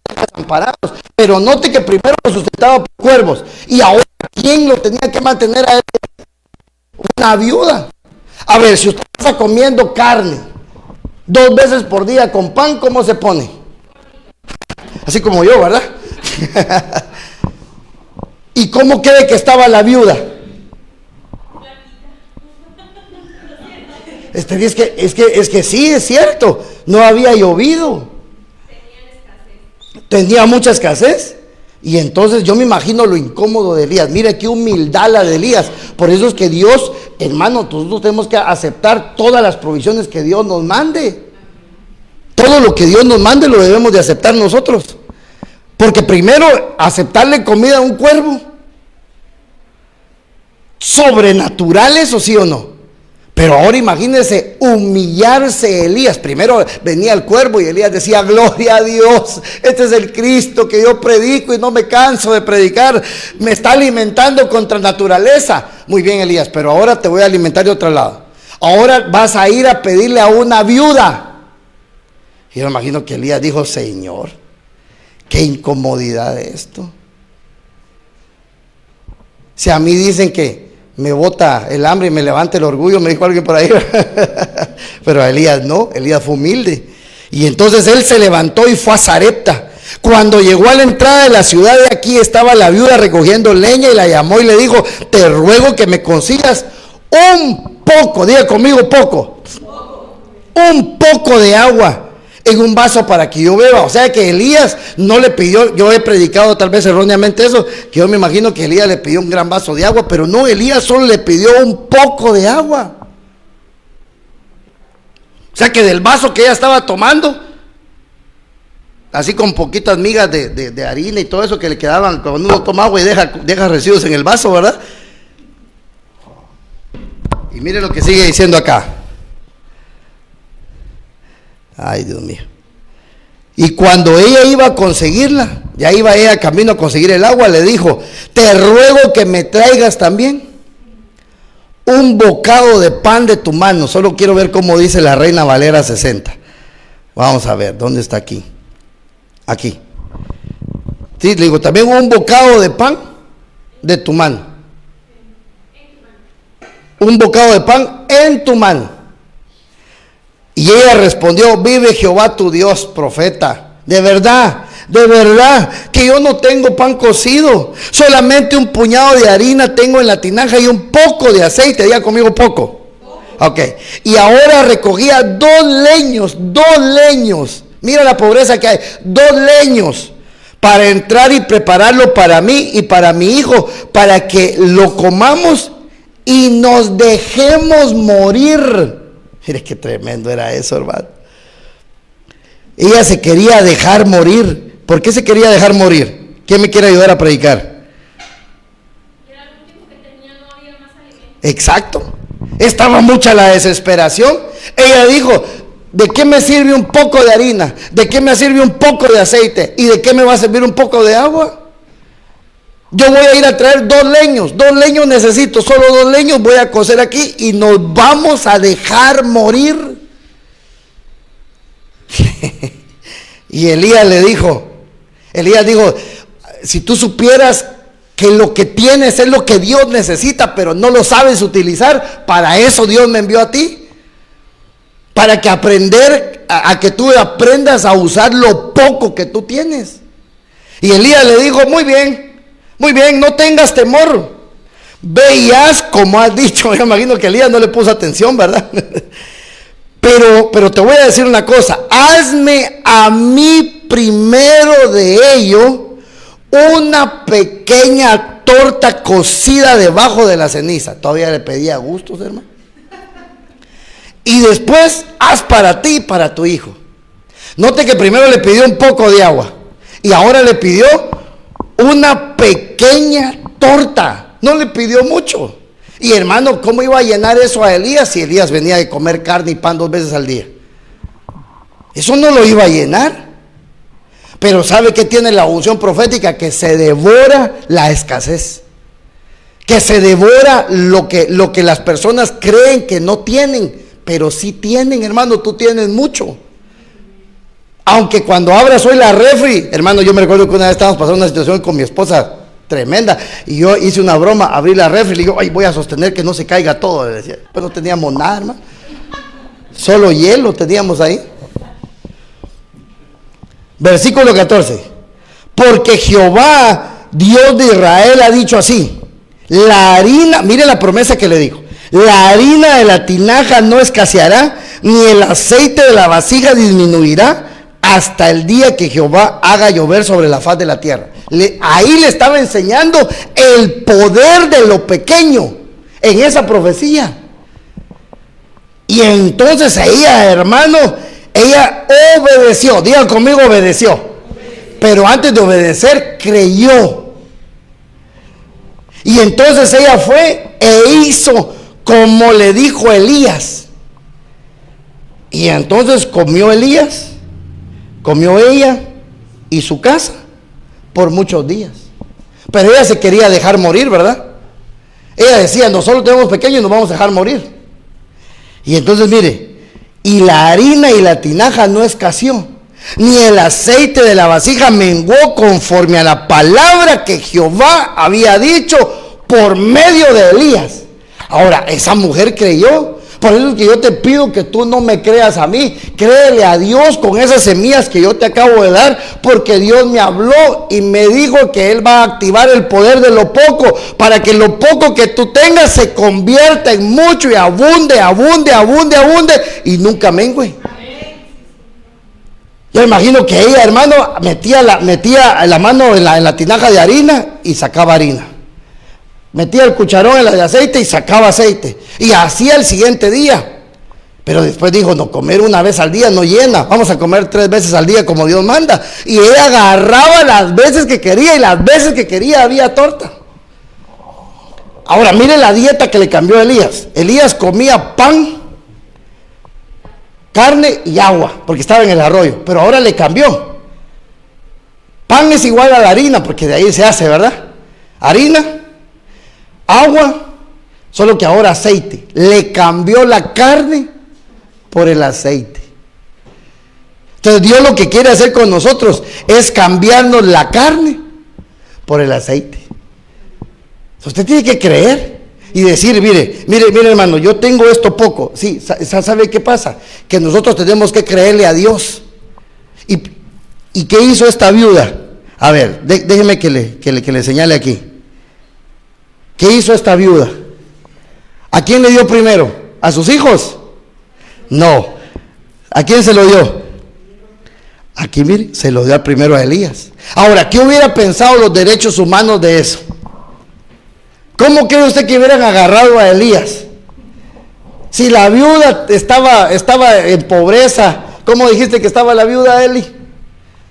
están desamparados. Pero note que primero lo sustentaba por cuervos, y ahora ¿quién lo tenía que mantener a él? Una viuda. A ver, si usted está comiendo carne 2 veces por día con pan, ¿cómo se pone? Así como yo, ¿verdad? ¿Y cómo cree que estaba la viuda? Es que sí, es cierto, no había llovido, tenía mucha escasez. Y entonces yo me imagino lo incómodo de Elías. Mira qué humildad la de Elías. Por eso es que Dios, hermano, nosotros tenemos que aceptar todas las provisiones que Dios nos mande. Todo lo que Dios nos mande lo debemos de aceptar nosotros. Porque primero, aceptarle comida a un cuervo, sobrenaturales, ¿o sí o no? Pero ahora imagínense humillarse Elías. Primero venía el cuervo y Elías decía: gloria a Dios, este es el Cristo que yo predico y no me canso de predicar, me está alimentando contra naturaleza. Muy bien, Elías, pero ahora te voy a alimentar de otro lado. Ahora vas a ir a pedirle a una viuda. Y yo me imagino que Elías dijo: Señor, qué incomodidad esto. Si a mí dicen que me bota el hambre y me levanta el orgullo, me dijo alguien por ahí. Pero a Elías no, Elías fue humilde. Y entonces él se levantó y fue a Sarepta. Cuando llegó a la entrada de la ciudad, de aquí estaba la viuda recogiendo leña, y la llamó y le dijo: te ruego que me consigas un poco, diga conmigo poco, un poco de agua en un vaso para que yo beba. O sea que Elías no le pidió, yo he predicado tal vez erróneamente eso, que yo me imagino que Elías le pidió un gran vaso de agua, pero no, Elías solo le pidió un poco de agua. O sea que del vaso que ella estaba tomando, así con poquitas migas de harina y todo eso que le quedaban cuando uno toma agua y deja residuos en el vaso, ¿verdad? Y mire lo que sigue diciendo acá. Ay, Dios mío. Y cuando ella iba a conseguirla, ya iba ella camino a conseguir el agua, le dijo: te ruego que me traigas también un bocado de pan de tu mano. Solo quiero ver cómo dice la Reina Valera 60. Vamos a ver, ¿dónde está aquí? Aquí. Sí, le digo, también un bocado de pan de tu mano. Un bocado de pan en tu mano. Y ella respondió: vive Jehová tu Dios, profeta, de verdad que yo no tengo pan cocido, solamente un puñado de harina tengo en la tinaja y un poco de aceite. Diga conmigo poco. Ok. Y ahora recogía dos leños, mira la pobreza que hay, 2 leños para entrar y prepararlo para mí y para mi hijo, para que lo comamos y nos dejemos morir. Mire qué tremendo era eso, hermano. Ella se quería dejar morir. ¿Por qué se quería dejar morir? ¿Quién me quiere ayudar a predicar? Era lo último que tenía, no había más alimento. Exacto. Estaba mucha la desesperación. Ella dijo: ¿de qué me sirve un poco de harina? ¿De qué me sirve un poco de aceite? ¿Y de qué me va a servir un poco de agua? Yo voy a ir a traer 2 leños necesito, solo 2 leños voy a cocer aquí y nos vamos a dejar morir. Y Elías dijo: si tú supieras que lo que tienes es lo que Dios necesita, pero no lo sabes utilizar, para eso Dios me envió a ti, para que a que tú aprendas a usar lo poco que tú tienes. Y Elías le dijo: muy bien, no tengas temor, ve y haz como has dicho. Me imagino que Elías no le puso atención, ¿verdad? Pero te voy a decir una cosa: hazme a mí primero de ello una pequeña torta cocida debajo de la ceniza. Todavía le pedía gustos, hermano. Y después haz para ti y para tu hijo. Note que primero le pidió un poco de agua y ahora le pidió una pequeña torta, no le pidió mucho. Y hermano, ¿cómo iba a llenar eso a Elías si Elías venía de comer carne y pan 2 veces al día? Eso no lo iba a llenar. Pero ¿sabe qué tiene la unción profética? Que se devora la escasez, que se devora lo que las personas creen que no tienen, pero sí tienen. Hermano, tú tienes mucho. Aunque cuando abras hoy la refri, hermano, yo me recuerdo que una vez estábamos pasando una situación con mi esposa tremenda, y yo hice una broma, abrí la refri y le digo: ay, voy a sostener que no se caiga todo. Le decía, pues no teníamos nada, hermano, solo hielo teníamos ahí. Versículo 14: porque Jehová, Dios de Israel, ha dicho así: la harina, mire la promesa que le dijo, la harina de la tinaja no escaseará, ni el aceite de la vasija disminuirá, hasta el día que Jehová haga llover sobre la faz de la tierra. Ahí le estaba enseñando el poder de lo pequeño en esa profecía. Y entonces ella, hermano, ella obedeció. Digan conmigo: obedeció. Pero antes de obedecer, creyó. Y entonces ella fue e hizo como le dijo Elías. Y entonces comió Elías, comió ella y su casa por muchos días. Pero ella se quería dejar morir, ¿verdad? Ella decía, nosotros tenemos pequeños y nos vamos a dejar morir. Y entonces mire, y la harina y la tinaja no escaseó, ni el aceite de la vasija menguó, conforme a la palabra que Jehová había dicho por medio de Elías. Ahora, esa mujer creyó. Por eso es que yo te pido que tú no me creas a mí, créele a Dios con esas semillas que yo te acabo de dar, porque Dios me habló y me dijo que Él va a activar el poder de lo poco, para que lo poco que tú tengas se convierta en mucho y abunde, y nunca mengue. Yo imagino que ella, hermano, metía la mano en la tinaja de harina y sacaba harina. Metía el cucharón en la de aceite y sacaba aceite. Y hacía el siguiente día. Pero después dijo, no, comer una vez al día no llena. Vamos a comer 3 veces al día como Dios manda. Y ella agarraba las veces que quería, y las veces que quería había torta. Ahora, mire la dieta que le cambió a Elías. Elías comía pan, carne y agua, porque estaba en el arroyo. Pero ahora le cambió. Pan es igual a la harina, porque de ahí se hace, ¿verdad? Harina, agua, solo que ahora aceite. Le cambió la carne por el aceite. Entonces Dios lo que quiere hacer con nosotros es cambiarnos la carne por el aceite. Usted tiene que creer y decir, mire hermano, yo tengo esto poco. Sí, ¿sabe qué pasa? Que nosotros tenemos que creerle a Dios. ¿Y qué hizo esta viuda? A ver, déjeme que le señale aquí. ¿Qué hizo esta viuda? ¿A quién le dio primero? ¿A sus hijos? No. ¿A quién se lo dio? Aquí, mire, se lo dio primero a Elías. Ahora, ¿qué hubiera pensado los derechos humanos de eso? ¿Cómo cree usted que hubieran agarrado a Elías? Si la viuda estaba en pobreza, ¿cómo dijiste que estaba la viuda, Eli?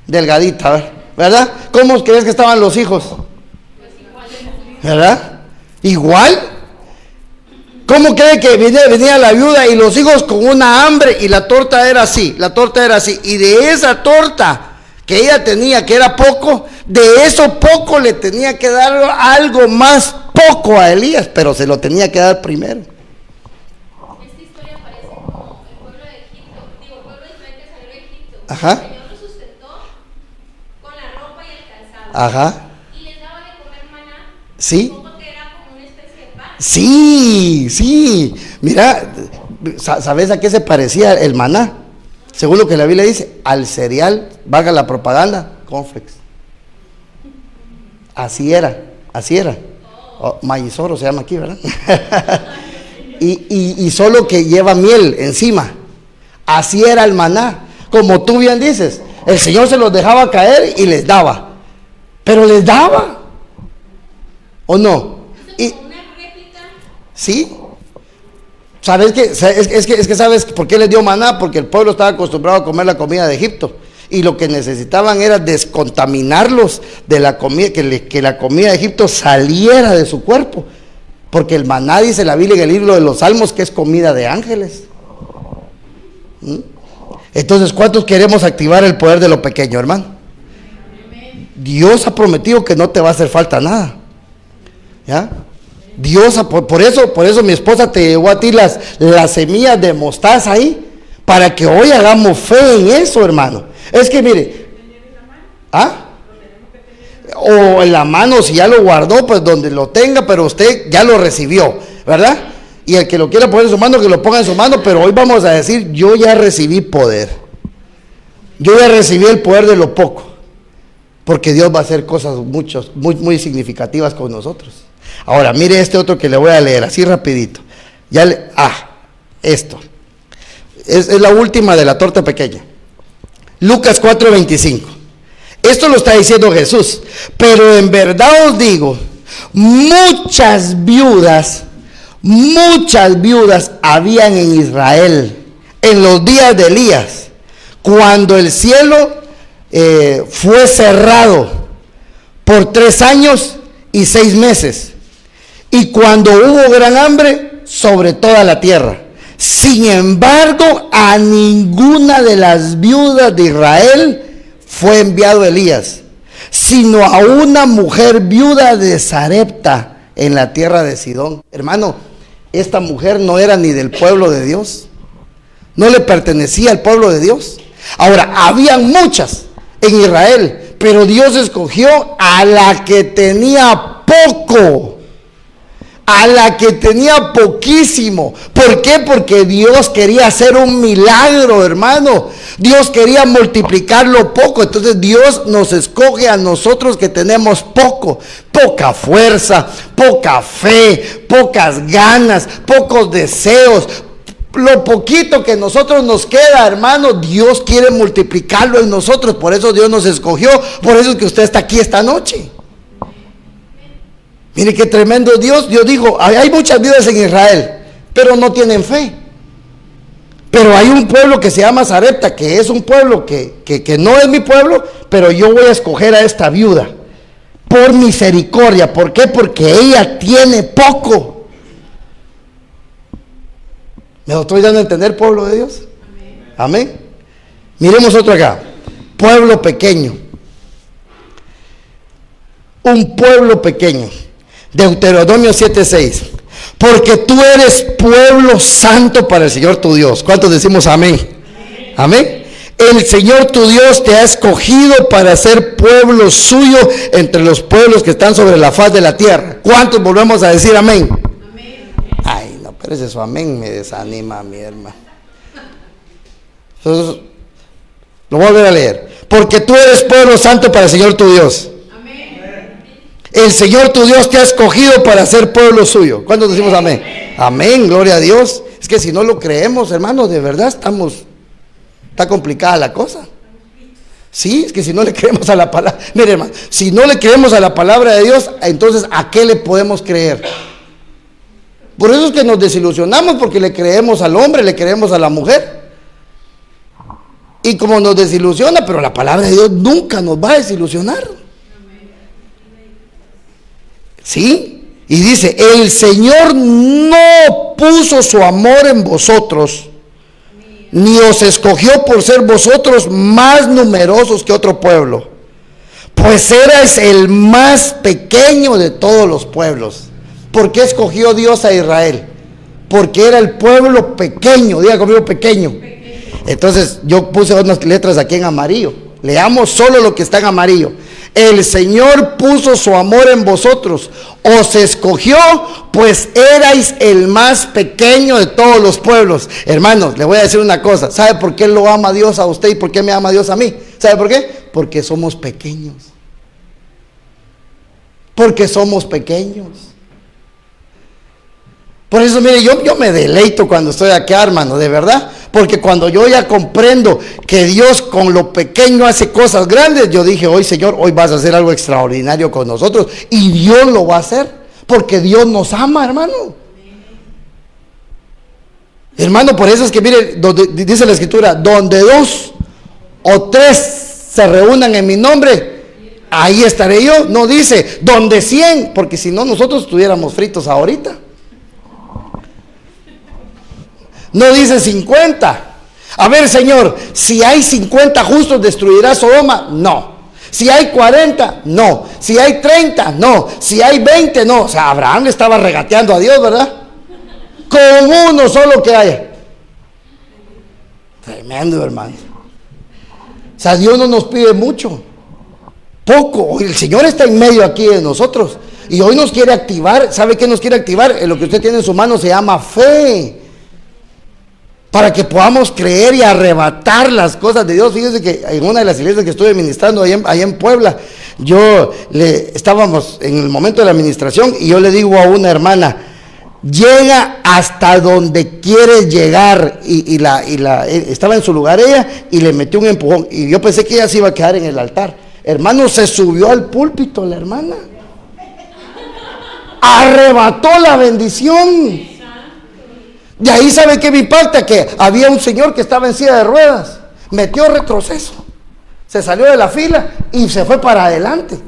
Delgadita, ¿verdad? ¿Cómo crees que estaban los hijos? ¿Verdad? Igual. ¿Cómo cree que venía la viuda y los hijos con una hambre y la torta era así? Y de esa torta que ella tenía, que era poco, de eso poco le tenía que dar algo más poco a Elías, pero se lo tenía que dar primero. Esta historia parece como el pueblo de Egipto, el pueblo de Israel que salió de Egipto. Ajá. El Señor los sustentó con la ropa y el calzado. Ajá. Y les daba de comer maná. Sí. Sí, mira, ¿sabes a qué se parecía el maná? Según lo que la Biblia dice, al cereal, valga la propaganda, cornflakes. Así era. Maizoro se llama aquí, ¿verdad? y solo que lleva miel encima. Así era el maná. Como tú bien dices, el Señor se los dejaba caer y les daba. Pero les daba. ¿O no? ¿Sí? ¿Sabes qué? Es que ¿sabes por qué les dio maná? Porque el pueblo estaba acostumbrado a comer la comida de Egipto. Y lo que necesitaban era descontaminarlos de la comida, que la comida de Egipto saliera de su cuerpo. Porque el maná, dice la Biblia en el libro de los Salmos, que es comida de ángeles. Entonces, ¿cuántos queremos activar el poder de lo pequeño, hermano? Dios ha prometido que no te va a hacer falta nada. ¿Ya? Dios, por eso mi esposa te llevó a ti las semillas de mostaza ahí, para que hoy hagamos fe en eso, hermano. Es que mire, o en la mano, si ya lo guardó, pues donde lo tenga, pero usted ya lo recibió, ¿verdad? Y el que lo quiera poner en su mano, que lo ponga en su mano, pero hoy vamos a decir, yo ya recibí poder. Yo ya recibí el poder de lo poco, porque Dios va a hacer cosas muy significativas con nosotros. Ahora, mire este otro que le voy a leer, así rapidito. Esto. Es la última de la torta pequeña. Lucas 4:25. Esto lo está diciendo Jesús. Pero en verdad os digo, muchas viudas habían en Israel en los días de Elías, cuando el cielo fue cerrado por 3 años y 6 meses, y cuando hubo gran hambre sobre toda la tierra. Sin embargo, a ninguna de las viudas de Israel fue enviado Elías, sino a una mujer viuda de Sarepta en la tierra de Sidón. Hermano, esta mujer no era ni del pueblo de Dios, no le pertenecía al pueblo de Dios. Ahora, habían muchas en Israel, pero Dios escogió a la que tenía poco, a la que tenía poquísimo. ¿Por qué? Porque Dios quería hacer un milagro, hermano. Dios quería multiplicar lo poco. Entonces Dios nos escoge a nosotros que tenemos poco, poca fuerza, poca fe, pocas ganas, pocos deseos. Lo poquito que nosotros nos queda, hermano, Dios quiere multiplicarlo en nosotros. Por eso Dios nos escogió. Por eso es que usted está aquí esta noche. Mire qué tremendo Dios. Dios dijo, hay muchas vidas en Israel, pero no tienen fe. Pero hay un pueblo que se llama Sarepta, que es un pueblo que no es mi pueblo, pero yo voy a escoger a esta viuda por misericordia. ¿Por qué? Porque ella tiene poco. ¿Me lo estoy dando a entender, pueblo de Dios? Amén. Miremos otro acá. Pueblo pequeño. Un pueblo pequeño. Deuteronomio 7:6. Porque tú eres pueblo santo para el Señor tu Dios. ¿Cuántos decimos amén? Amén. El Señor tu Dios te ha escogido para ser pueblo suyo entre los pueblos que están sobre la faz de la tierra. ¿Cuántos volvemos a decir amén? Ay, no, pero ese su amén me desanima a mi hermano. Entonces, lo voy a volver a leer. Porque tú eres pueblo santo para el Señor tu Dios. El Señor tu Dios te ha escogido para ser pueblo suyo. ¿Cuántos decimos amén? Amén, gloria a Dios. Es que si no lo creemos, hermano, de verdad está complicada la cosa. Sí, es que si no le creemos a la palabra, mire hermano, si no le creemos a la palabra de Dios, entonces ¿a qué le podemos creer? Por eso es que nos desilusionamos, porque le creemos al hombre, le creemos a la mujer. Y como nos desilusiona, pero la palabra de Dios nunca nos va a desilusionar. ¿Sí? Y dice, el Señor no puso su amor en vosotros, ni os escogió por ser vosotros más numerosos que otro pueblo, pues erais el más pequeño de todos los pueblos. ¿Por qué escogió Dios a Israel? Porque era el pueblo pequeño. Diga conmigo, pequeño. Entonces yo puse unas letras aquí en amarillo. Leamos solo lo que está en amarillo. El Señor puso su amor en vosotros, os escogió, pues erais el más pequeño de todos los pueblos. Hermanos, le voy a decir una cosa. ¿Sabe por qué lo ama Dios a usted y por qué me ama Dios a mí? ¿Sabe por qué? Porque somos pequeños. Porque somos pequeños. Por eso, mire, yo me deleito cuando estoy acá, hermano, de verdad. Porque cuando yo ya comprendo que Dios con lo pequeño hace cosas grandes, yo dije, hoy Señor, hoy vas a hacer algo extraordinario con nosotros. Y Dios lo va a hacer, porque Dios nos ama, hermano. Hermano, por eso es que mire, dice la Escritura, donde 2 o 3 se reúnan en mi nombre, ahí estaré yo. No dice, donde 100, porque si no nosotros estuviéramos fritos ahorita. No dice 50. A ver, Señor, si hay 50 justos, ¿destruirá Sodoma? No. Si hay 40, no. Si hay 30, no. Si hay 20, no. O sea, Abraham le estaba regateando a Dios, ¿verdad? Con uno solo que haya. Tremendo, hermano. O sea, Dios no nos pide mucho, poco. El Señor está en medio aquí de nosotros y hoy nos quiere activar. ¿Sabe qué nos quiere activar? Lo que usted tiene en su mano se llama fe, para que podamos creer y arrebatar las cosas de Dios. Fíjese que en una de las iglesias que estuve ministrando allá en Puebla, estábamos en el momento de la administración y yo le digo a una hermana, llega hasta donde quieres llegar, y estaba en su lugar ella y le metió un empujón y yo pensé que ella se iba a quedar en el altar. Hermano, se subió al púlpito la hermana, arrebató la bendición. De ahí, ¿sabe qué me impacta? Que había un señor que estaba en silla de ruedas, metió retroceso, se salió de la fila y se fue para adelante.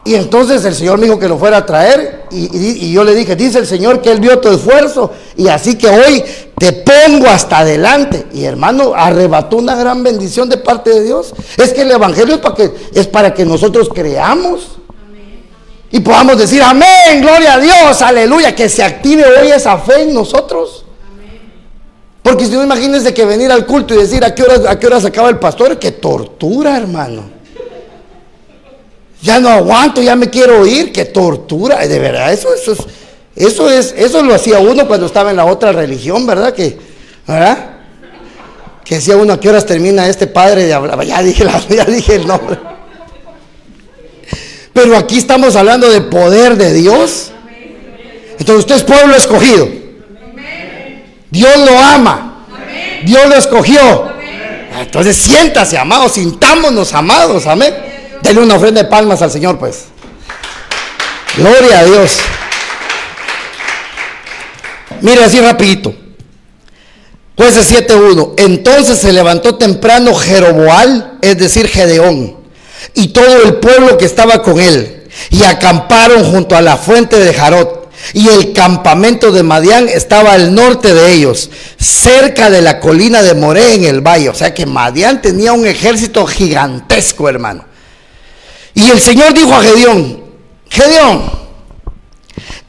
Y entonces el Señor me dijo que lo fuera a traer y yo le dije, dice el Señor que Él vio tu esfuerzo y así que hoy te pongo hasta adelante. Y hermano, arrebató una gran bendición de parte de Dios. Es que el Evangelio es para que nosotros creamos y podamos decir amén, gloria a Dios, aleluya, que se active hoy esa fe en nosotros. Porque si no, imagínense que venir al culto y decir a qué hora se acaba el pastor, qué tortura, hermano. Ya no aguanto, ya me quiero ir, qué tortura, de verdad, eso lo hacía uno cuando estaba en la otra religión, ¿verdad? ¿Verdad? Que decía uno, ¿a qué horas termina este padre de hablar? Ya dije el nombre. Pero aquí estamos hablando de poder de Dios. Entonces usted es pueblo escogido. Dios lo ama. Dios lo escogió. Entonces siéntase, amados, sintámonos amados, amén. Denle una ofrenda de palmas al Señor, pues. Gloria a Dios. Mire así rapidito. Jueces 7:1. Entonces se levantó temprano Jeroboam, es decir, Gedeón, y todo el pueblo que estaba con él, y acamparon junto a la fuente de Jarot. Y el campamento de Madián estaba al norte de ellos, cerca de la colina de Moré en el valle. O sea que Madián tenía un ejército gigantesco, hermano. Y el Señor dijo a Gedeón, Gedeón,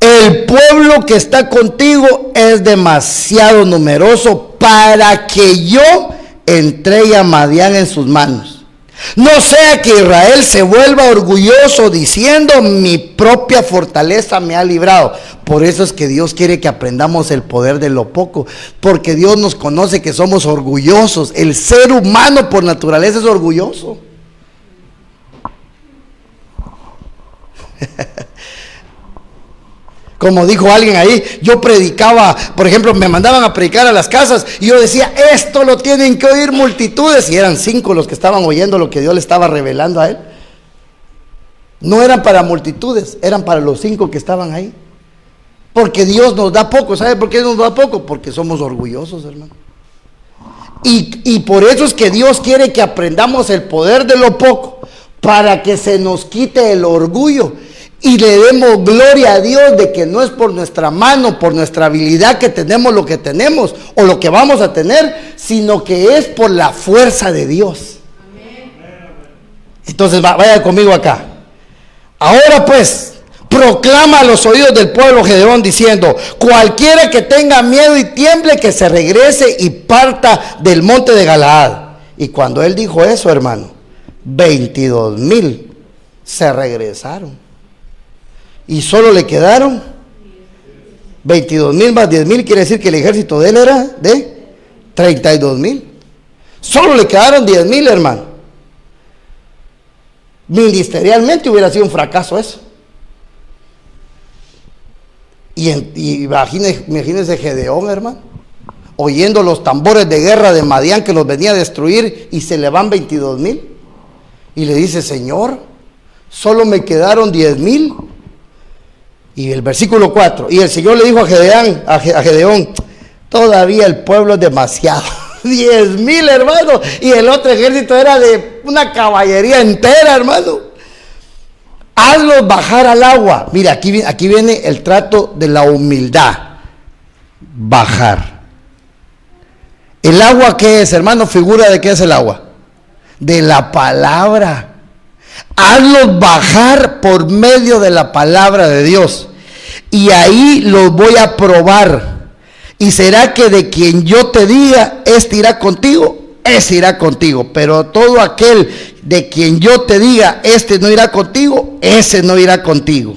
el pueblo que está contigo es demasiado numeroso para que yo entregue a Madián en sus manos. No sea que Israel se vuelva orgulloso diciendo, mi propia fortaleza me ha librado. Por eso es que Dios quiere que aprendamos el poder de lo poco, porque Dios nos conoce que somos orgullosos. El ser humano por naturaleza es orgulloso. Como dijo alguien ahí, yo predicaba, por ejemplo, me mandaban a predicar a las casas y yo decía, esto lo tienen que oír multitudes, y eran 5 los que estaban oyendo lo que Dios le estaba revelando a él. No eran para multitudes, eran para los 5 que estaban ahí. Porque Dios nos da poco. ¿Sabe por qué nos da poco? Porque somos orgullosos, hermano. Y por eso es que Dios quiere que aprendamos el poder de lo poco, para que se nos quite el orgullo y le demos gloria a Dios de que no es por nuestra mano, por nuestra habilidad que tenemos lo que tenemos o lo que vamos a tener, sino que es por la fuerza de Dios. Entonces vaya conmigo acá. Ahora pues, proclama a los oídos del pueblo Gedeón diciendo, cualquiera que tenga miedo y tiemble, que se regrese y parta del monte de Galaad. Y cuando él dijo eso, hermano, 22,000 se regresaron. Y solo le quedaron 22,000 más 10,000, quiere decir que el ejército de él era de 32,000. Solo le quedaron 10,000, hermano. Ministerialmente hubiera sido un fracaso eso. Y imagínense Gedeón, hermano, oyendo los tambores de guerra de Madián que los venía a destruir, y se le van 22,000. Y le dice, Señor, solo me quedaron 10,000. Y el versículo 4, y el Señor le dijo a Gedeón, todavía el pueblo es demasiado. 10,000, hermano, y el otro ejército era de una caballería entera, hermano. Hazlos bajar al agua. Mira, aquí viene el trato de la humildad. Bajar. ¿El agua qué es, hermano? Figura de qué es el agua. De la palabra. Hazlos bajar por medio de la palabra de Dios, y ahí los voy a probar. Y será que de quien yo te diga, este irá contigo, ese irá contigo. Pero todo aquel de quien yo te diga, este no irá contigo, ese no irá contigo.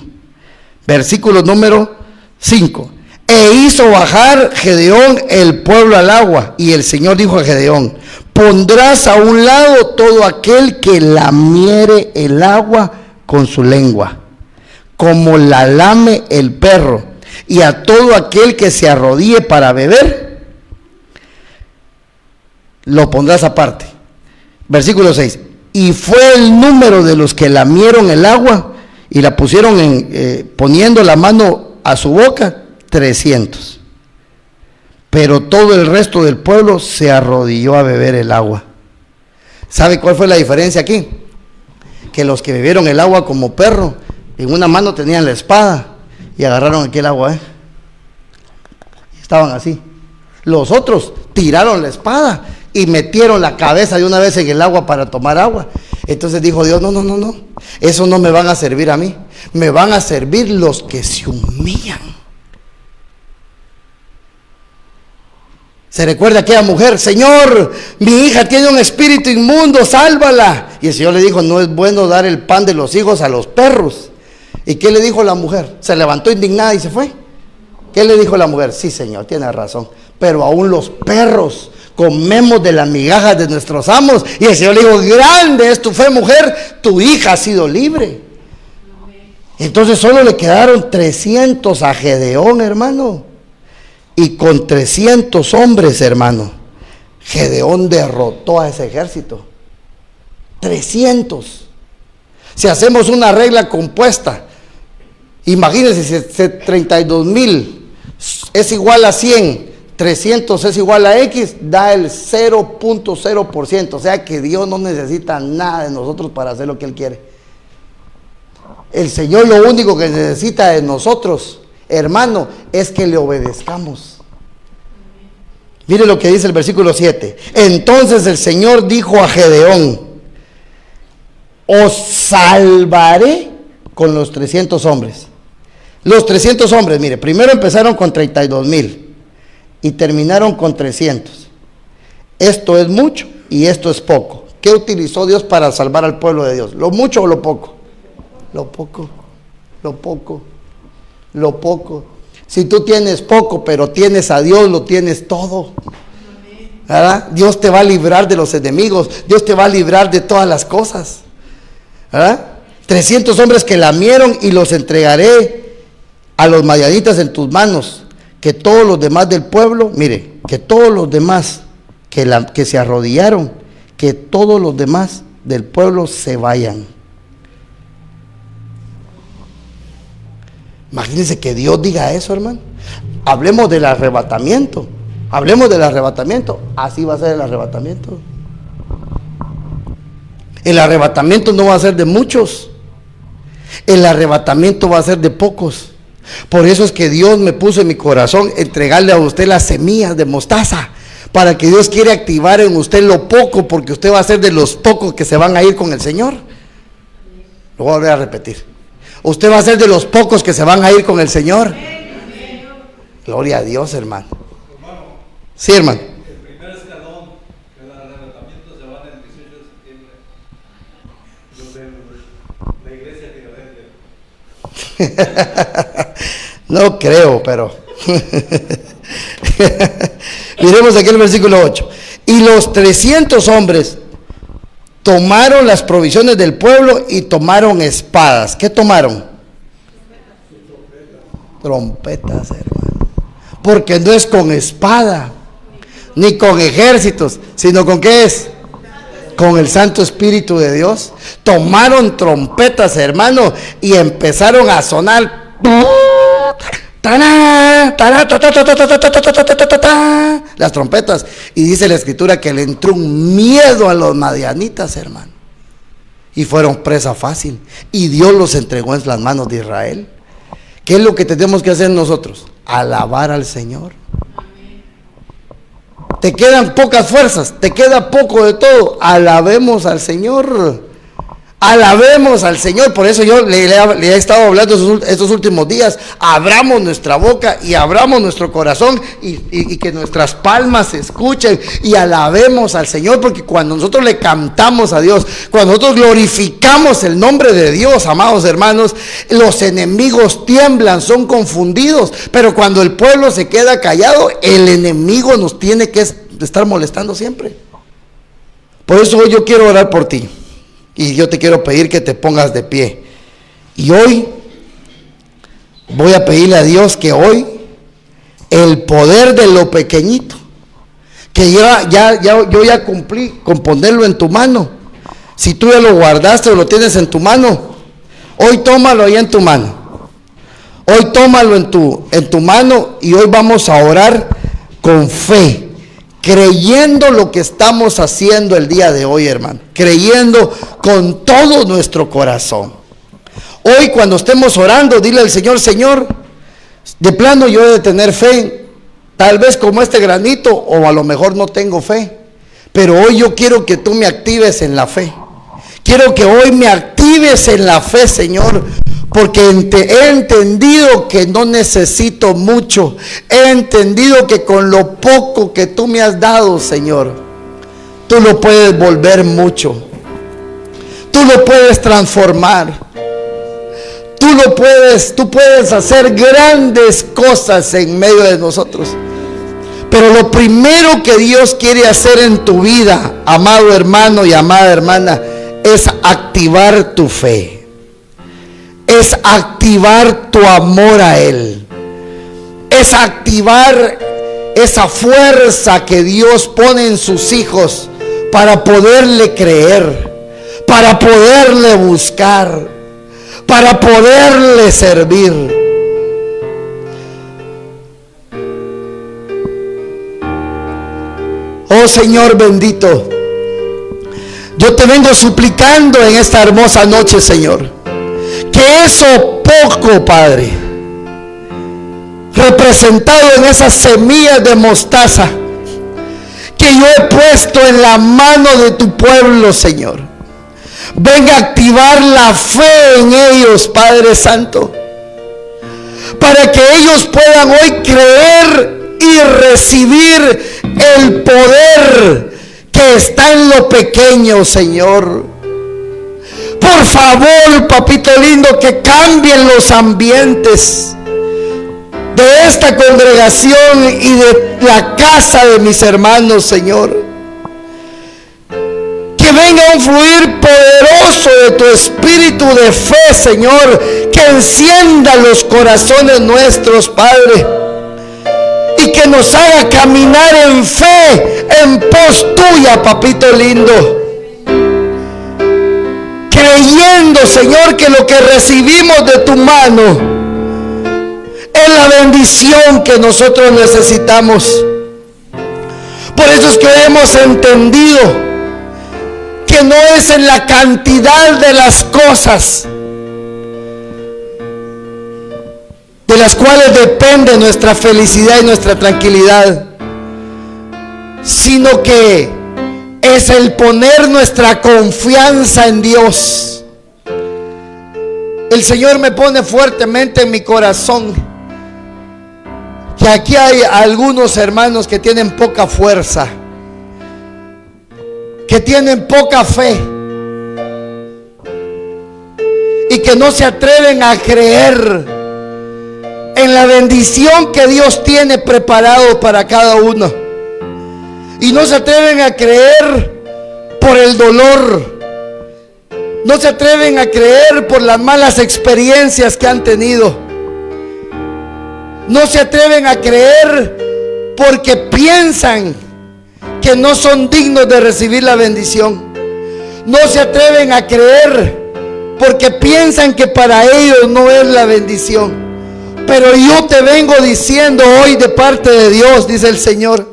Versículo número 5. E hizo bajar Gedeón el pueblo al agua, y el Señor dijo a Gedeón, pondrás a un lado todo aquel que lamiere el agua con su lengua, como la lame el perro, y a todo aquel que se arrodille para beber, lo pondrás aparte. Versículo 6. Y fue el número de los que lamieron el agua y la pusieron poniendo la mano a su boca, 300. Pero todo el resto del pueblo se arrodilló a beber el agua. ¿Sabe cuál fue la diferencia aquí? Que los que bebieron el agua como perro En una mano tenían la espada y agarraron aquel agua, estaban así. Los otros tiraron la espada y metieron la cabeza de una vez en el agua para tomar agua. Entonces dijo Dios, no, eso no me van a servir a mí, me van a servir los que se humillan. Se recuerda aquella mujer, Señor, mi hija tiene un espíritu inmundo, sálvala. Y el Señor le dijo, no es bueno dar el pan de los hijos a los perros. ¿Y qué le dijo la mujer? Se levantó indignada y se fue. ¿Qué le dijo la mujer? Sí, Señor, tiene razón, pero aún los perros comemos de las migajas de nuestros amos. Y el Señor le dijo, grande es tu fe, mujer, tu hija ha sido libre. Entonces solo le quedaron 300 a Gedeón, hermano. Y con 300 hombres, hermano, Gedeón derrotó a ese ejército. 300. Si hacemos una regla compuesta, imagínense, si 32,000 es igual a 100, 300 es igual a X, da el 0.0%. O sea que Dios no necesita nada de nosotros para hacer lo que Él quiere. El Señor lo único que necesita de nosotros, hermano, es que le obedezcamos. Mire lo que dice el versículo 7. Entonces el Señor dijo a Gedeón, os salvaré con los 300 hombres. Los 300 hombres, mire, primero empezaron con 32,000 y terminaron con 300. Esto es mucho y esto es poco. ¿Qué utilizó Dios para salvar al pueblo de Dios? ¿Lo mucho o lo poco? Lo poco, lo poco, lo poco. Si tú tienes poco, pero tienes a Dios, lo tienes todo. ¿Verdad? Dios te va a librar de los enemigos. Dios te va a librar de todas las cosas. ¿Verdad? 300 hombres que lamieron y los entregaré a los madianitas en tus manos. Que todos los demás del pueblo, mire, que todos los demás que se arrodillaron, que todos los demás del pueblo se vayan. Imagínense que Dios diga eso, hermano. Hablemos del arrebatamiento. Hablemos del arrebatamiento. Así va a ser el arrebatamiento. El arrebatamiento no va a ser de muchos. El arrebatamiento va a ser de pocos. Por eso es que Dios me puso en mi corazón entregarle a usted las semillas de mostaza. Para que Dios quiere activar en usted lo poco, porque usted va a ser de los pocos que se van a ir con el Señor. Lo voy a volver a repetir. Usted va a ser de los pocos que se van a ir con el Señor. Gloria a Dios, hermano. Sí, hermano. El primer escalón del arrebatamiento se va el 18 de septiembre. Los de la iglesia Filadelfia. No creo, pero miremos aquí el versículo 8. Y los 300 hombres tomaron las provisiones del pueblo y tomaron espadas. ¿Qué tomaron? Trompetas, hermano. Porque no es con espada, ni con ejércitos, sino con ¿qué es? Con el Santo Espíritu de Dios. Tomaron trompetas, hermano, y empezaron a sonar las trompetas. Y dice la escritura que le entró un miedo a los madianitas, hermano, y fueron presa fácil, y Dios los entregó en las manos de Israel. ¿Qué es lo que tenemos que hacer nosotros? Alabar al Señor. Te quedan pocas fuerzas, te queda poco de todo, alabemos al Señor. Alabemos al Señor. Por eso yo le he estado hablando estos últimos días. Abramos nuestra boca y abramos nuestro corazón y que nuestras palmas se escuchen y alabemos al Señor, porque cuando nosotros le cantamos a Dios, cuando nosotros glorificamos el nombre de Dios, amados hermanos, los enemigos tiemblan, son confundidos. Pero cuando el pueblo se queda callado, el enemigo nos tiene que estar molestando siempre. Por eso hoy yo quiero orar por ti. Y yo te quiero pedir que te pongas de pie. Y hoy voy a pedirle a Dios que hoy el poder de lo pequeñito, que yo ya cumplí con ponerlo en tu mano. Si tú ya lo guardaste o lo tienes en tu mano, hoy tómalo ahí en tu mano. Hoy tómalo en tu mano y hoy vamos a orar con fe, creyendo lo que estamos haciendo el día de hoy, hermano, creyendo con todo nuestro corazón. Hoy cuando estemos orando, dile al Señor: Señor, de plano yo he de tener fe, tal vez como este granito, o a lo mejor no tengo fe, pero hoy yo quiero que tú me actives en la fe. Quiero que hoy me actives en la fe, Señor, porque he entendido que no necesito mucho. He entendido que con lo poco que tú me has dado, Señor, tú lo puedes volver mucho. Tú lo puedes transformar. Tú puedes hacer grandes cosas en medio de nosotros. Pero lo primero que Dios quiere hacer en tu vida, amado hermano y amada hermana, es activar tu fe. Es activar tu amor a Él. Es activar esa fuerza que Dios pone en sus hijos para poderle creer, para poderle buscar, para poderle servir. Oh Señor bendito, yo te vengo suplicando en esta hermosa noche, Señor, que eso poco, Padre, representado en esas semillas de mostaza que yo he puesto en la mano de tu pueblo, Señor, venga a activar la fe en ellos, Padre Santo, para que ellos puedan hoy creer y recibir el poder que está en lo pequeño, Señor. Por favor, papito lindo, que cambien los ambientes de esta congregación y de la casa de mis hermanos, Señor. Que venga un fluir poderoso de tu espíritu de fe, Señor, que encienda los corazones nuestros, Padre, y que nos haga caminar en fe, en pos tuya, papito lindo, creyendo, Señor, que lo que recibimos de tu mano es la bendición que nosotros necesitamos. Por eso es que hemos entendido que no es en la cantidad de las cosas de las cuales depende nuestra felicidad y nuestra tranquilidad, sino que es el poner nuestra confianza en Dios. El Señor me pone fuertemente en mi corazón que aquí hay algunos hermanos que tienen poca fuerza, que tienen poca fe y que no se atreven a creer en la bendición que Dios tiene preparado para cada uno, y no se atreven a creer por el dolor, no se atreven a creer por las malas experiencias que han tenido, no se atreven a creer porque piensan que no son dignos de recibir la bendición, no se atreven a creer porque piensan que para ellos no es la bendición. Pero yo te vengo diciendo hoy de parte de Dios, dice el Señor,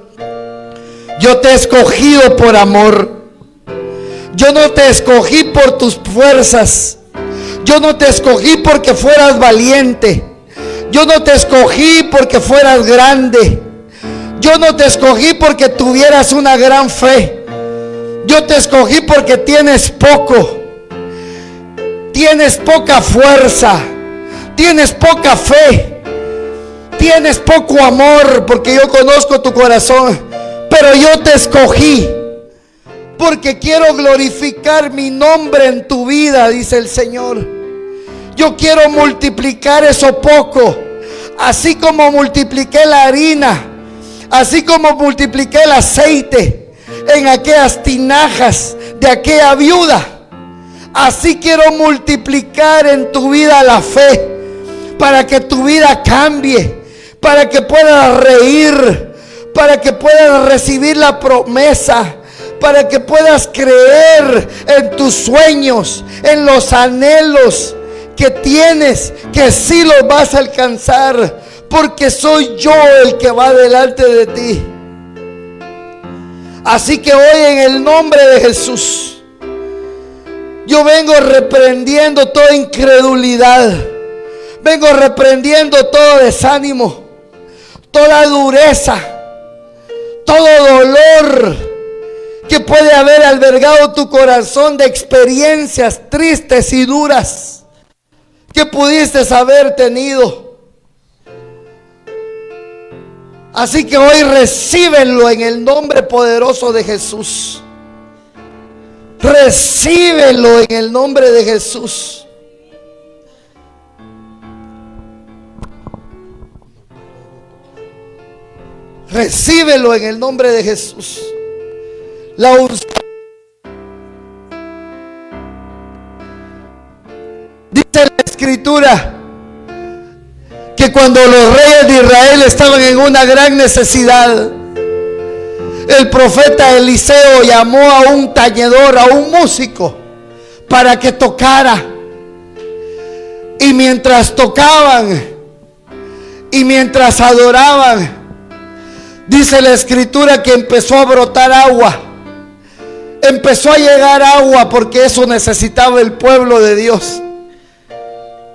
yo te he escogido por amor. Yo no te escogí por tus fuerzas. Yo no te escogí porque fueras valiente. Yo no te escogí porque fueras grande. Yo no te escogí porque tuvieras una gran fe. Yo te escogí porque tienes poco. Tienes poca fuerza. Tienes poca fe, tienes poco amor, porque yo conozco tu corazón, pero yo te escogí porque quiero glorificar mi nombre en tu vida, dice el Señor. Yo quiero multiplicar eso poco, así como multipliqué la harina, así como multipliqué el aceite en aquellas tinajas de aquella viuda. Así quiero multiplicar en tu vida la fe, para que tu vida cambie, para que puedas reír, para que puedas recibir la promesa, para que puedas creer en tus sueños, en los anhelos que tienes, que sí los vas a alcanzar, porque soy yo el que va delante de ti. Así que hoy, en el nombre de Jesús, Yo vengo reprendiendo toda incredulidad. Vengo reprendiendo todo desánimo, toda dureza, todo dolor que puede haber albergado tu corazón de experiencias tristes y duras que pudiste haber tenido. Así que hoy recíbelo en el nombre poderoso de Jesús. Recíbelo en el nombre de Jesús. Recíbelo en el nombre de Jesús. La unción. Dice la Escritura que cuando los reyes de Israel estaban en una gran necesidad, el profeta Eliseo llamó a un tañedor, a un músico, para que tocara. Y mientras tocaban y mientras adoraban, dice la Escritura que empezó a brotar agua. Empezó a llegar agua, porque eso necesitaba el pueblo de Dios.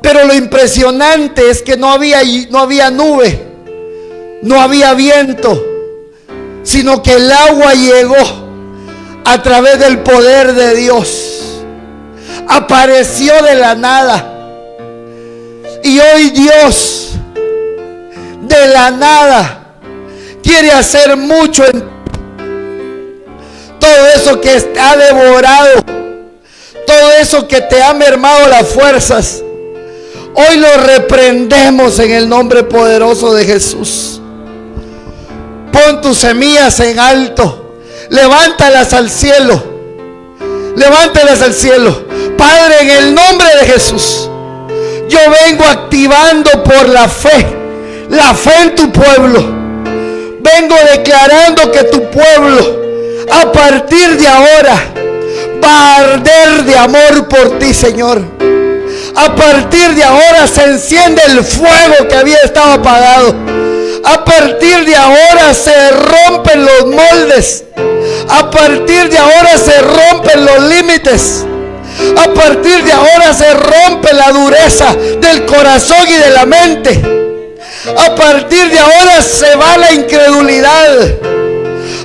Pero lo impresionante es que no había nube, no había viento, sino que el agua llegó a través del poder de Dios. Apareció de la nada. Y hoy Dios de la nada quiere hacer mucho en todo eso que te ha devorado, todo eso que te ha mermado las fuerzas. Hoy lo reprendemos en el nombre poderoso de Jesús. Pon tus semillas en alto, levántalas al cielo, levántalas al cielo. Padre, en el nombre de Jesús, yo vengo activando por la fe en tu pueblo. Vengo declarando que tu pueblo a partir de ahora va a arder de amor por ti, Señor. A partir de ahora se enciende el fuego que había estado apagado. A partir de ahora se rompen los moldes. A partir de ahora se rompen los límites. A partir de ahora se rompe la dureza del corazón y de la mente. A partir de ahora se va la incredulidad.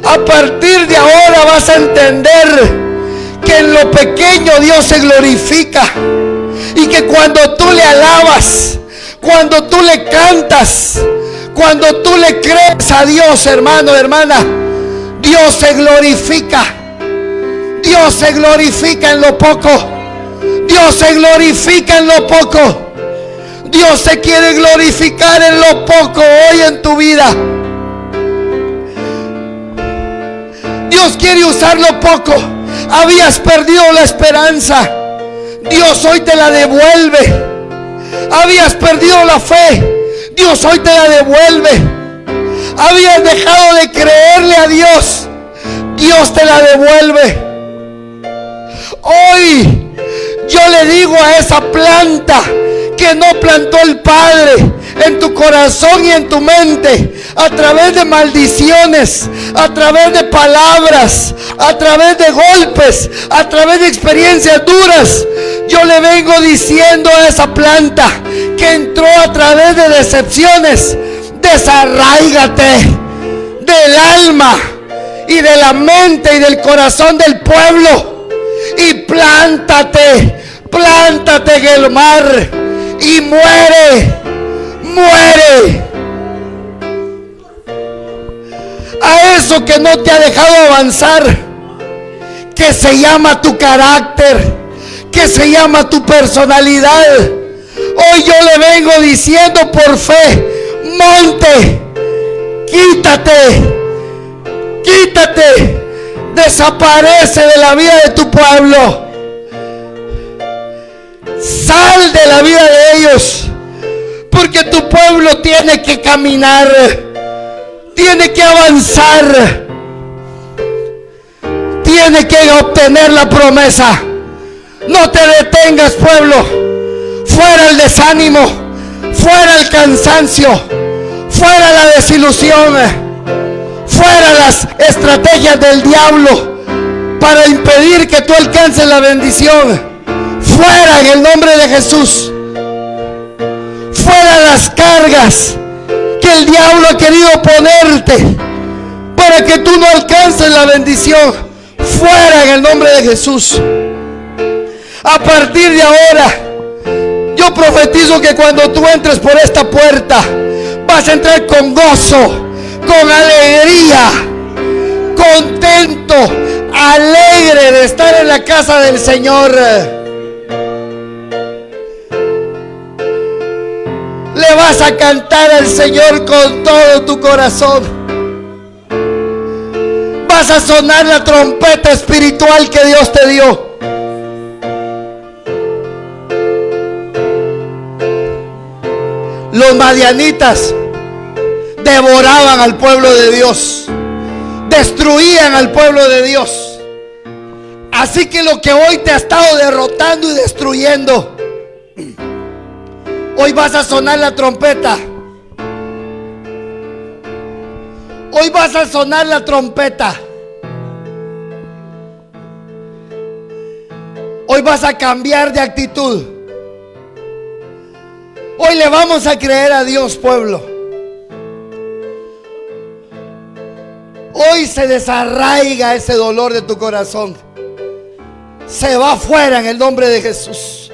A partir de ahora vas a entender que en lo pequeño Dios se glorifica. Y que cuando tú le alabas, cuando tú le cantas, cuando tú le crees a Dios, hermano, hermana, Dios se glorifica. Dios se glorifica en lo poco. Dios se glorifica en lo poco. Dios se quiere glorificar en lo poco hoy en tu vida. Dios quiere usar lo poco. Habías perdido la esperanza. Dios hoy te la devuelve. Habías perdido la fe. Dios hoy te la devuelve. Habías dejado de creerle a Dios. Dios te la devuelve. Hoy yo le digo a esa planta que no plantó el Padre en tu corazón y en tu mente, a través de maldiciones, a través de palabras, a través de golpes, a través de experiencias duras, yo le vengo diciendo a esa planta que entró a través de decepciones: desarráigate del alma y de la mente y del corazón del pueblo y plántate en el mar y muere a eso que no te ha dejado avanzar, que se llama tu carácter, que se llama tu personalidad. Hoy yo le vengo diciendo por fe: monte, quítate, desaparece de la vida de tu pueblo, sal de la vida de ellos, porque tu pueblo tiene que caminar, tiene que avanzar, tiene que obtener la promesa. No te detengas, pueblo. Fuera el desánimo, fuera el cansancio, fuera la desilusión, fuera las estrategias del diablo para impedir que tú alcances la bendición. fuera en el nombre de Jesús. Fuera las cargas que el diablo ha querido ponerte para que tú no alcances la bendición. Fuera en el nombre de Jesús. A partir de ahora, yo profetizo que cuando tú entres por esta puerta, vas a entrar con gozo, con alegría, contento, alegre de estar en la casa del Señor. Le vas a cantar al Señor con todo tu corazón. Vas a sonar la trompeta espiritual que Dios te dio. Los madianitas devoraban al pueblo de Dios, destruían al pueblo de Dios. Así que lo que hoy te ha estado derrotando y destruyendo, hoy vas a sonar la trompeta. Hoy vas a sonar la trompeta. Hoy vas a cambiar de actitud. Hoy le vamos a creer a Dios, pueblo. Hoy se desarraiga ese dolor de tu corazón. Se va fuera en el nombre de Jesús.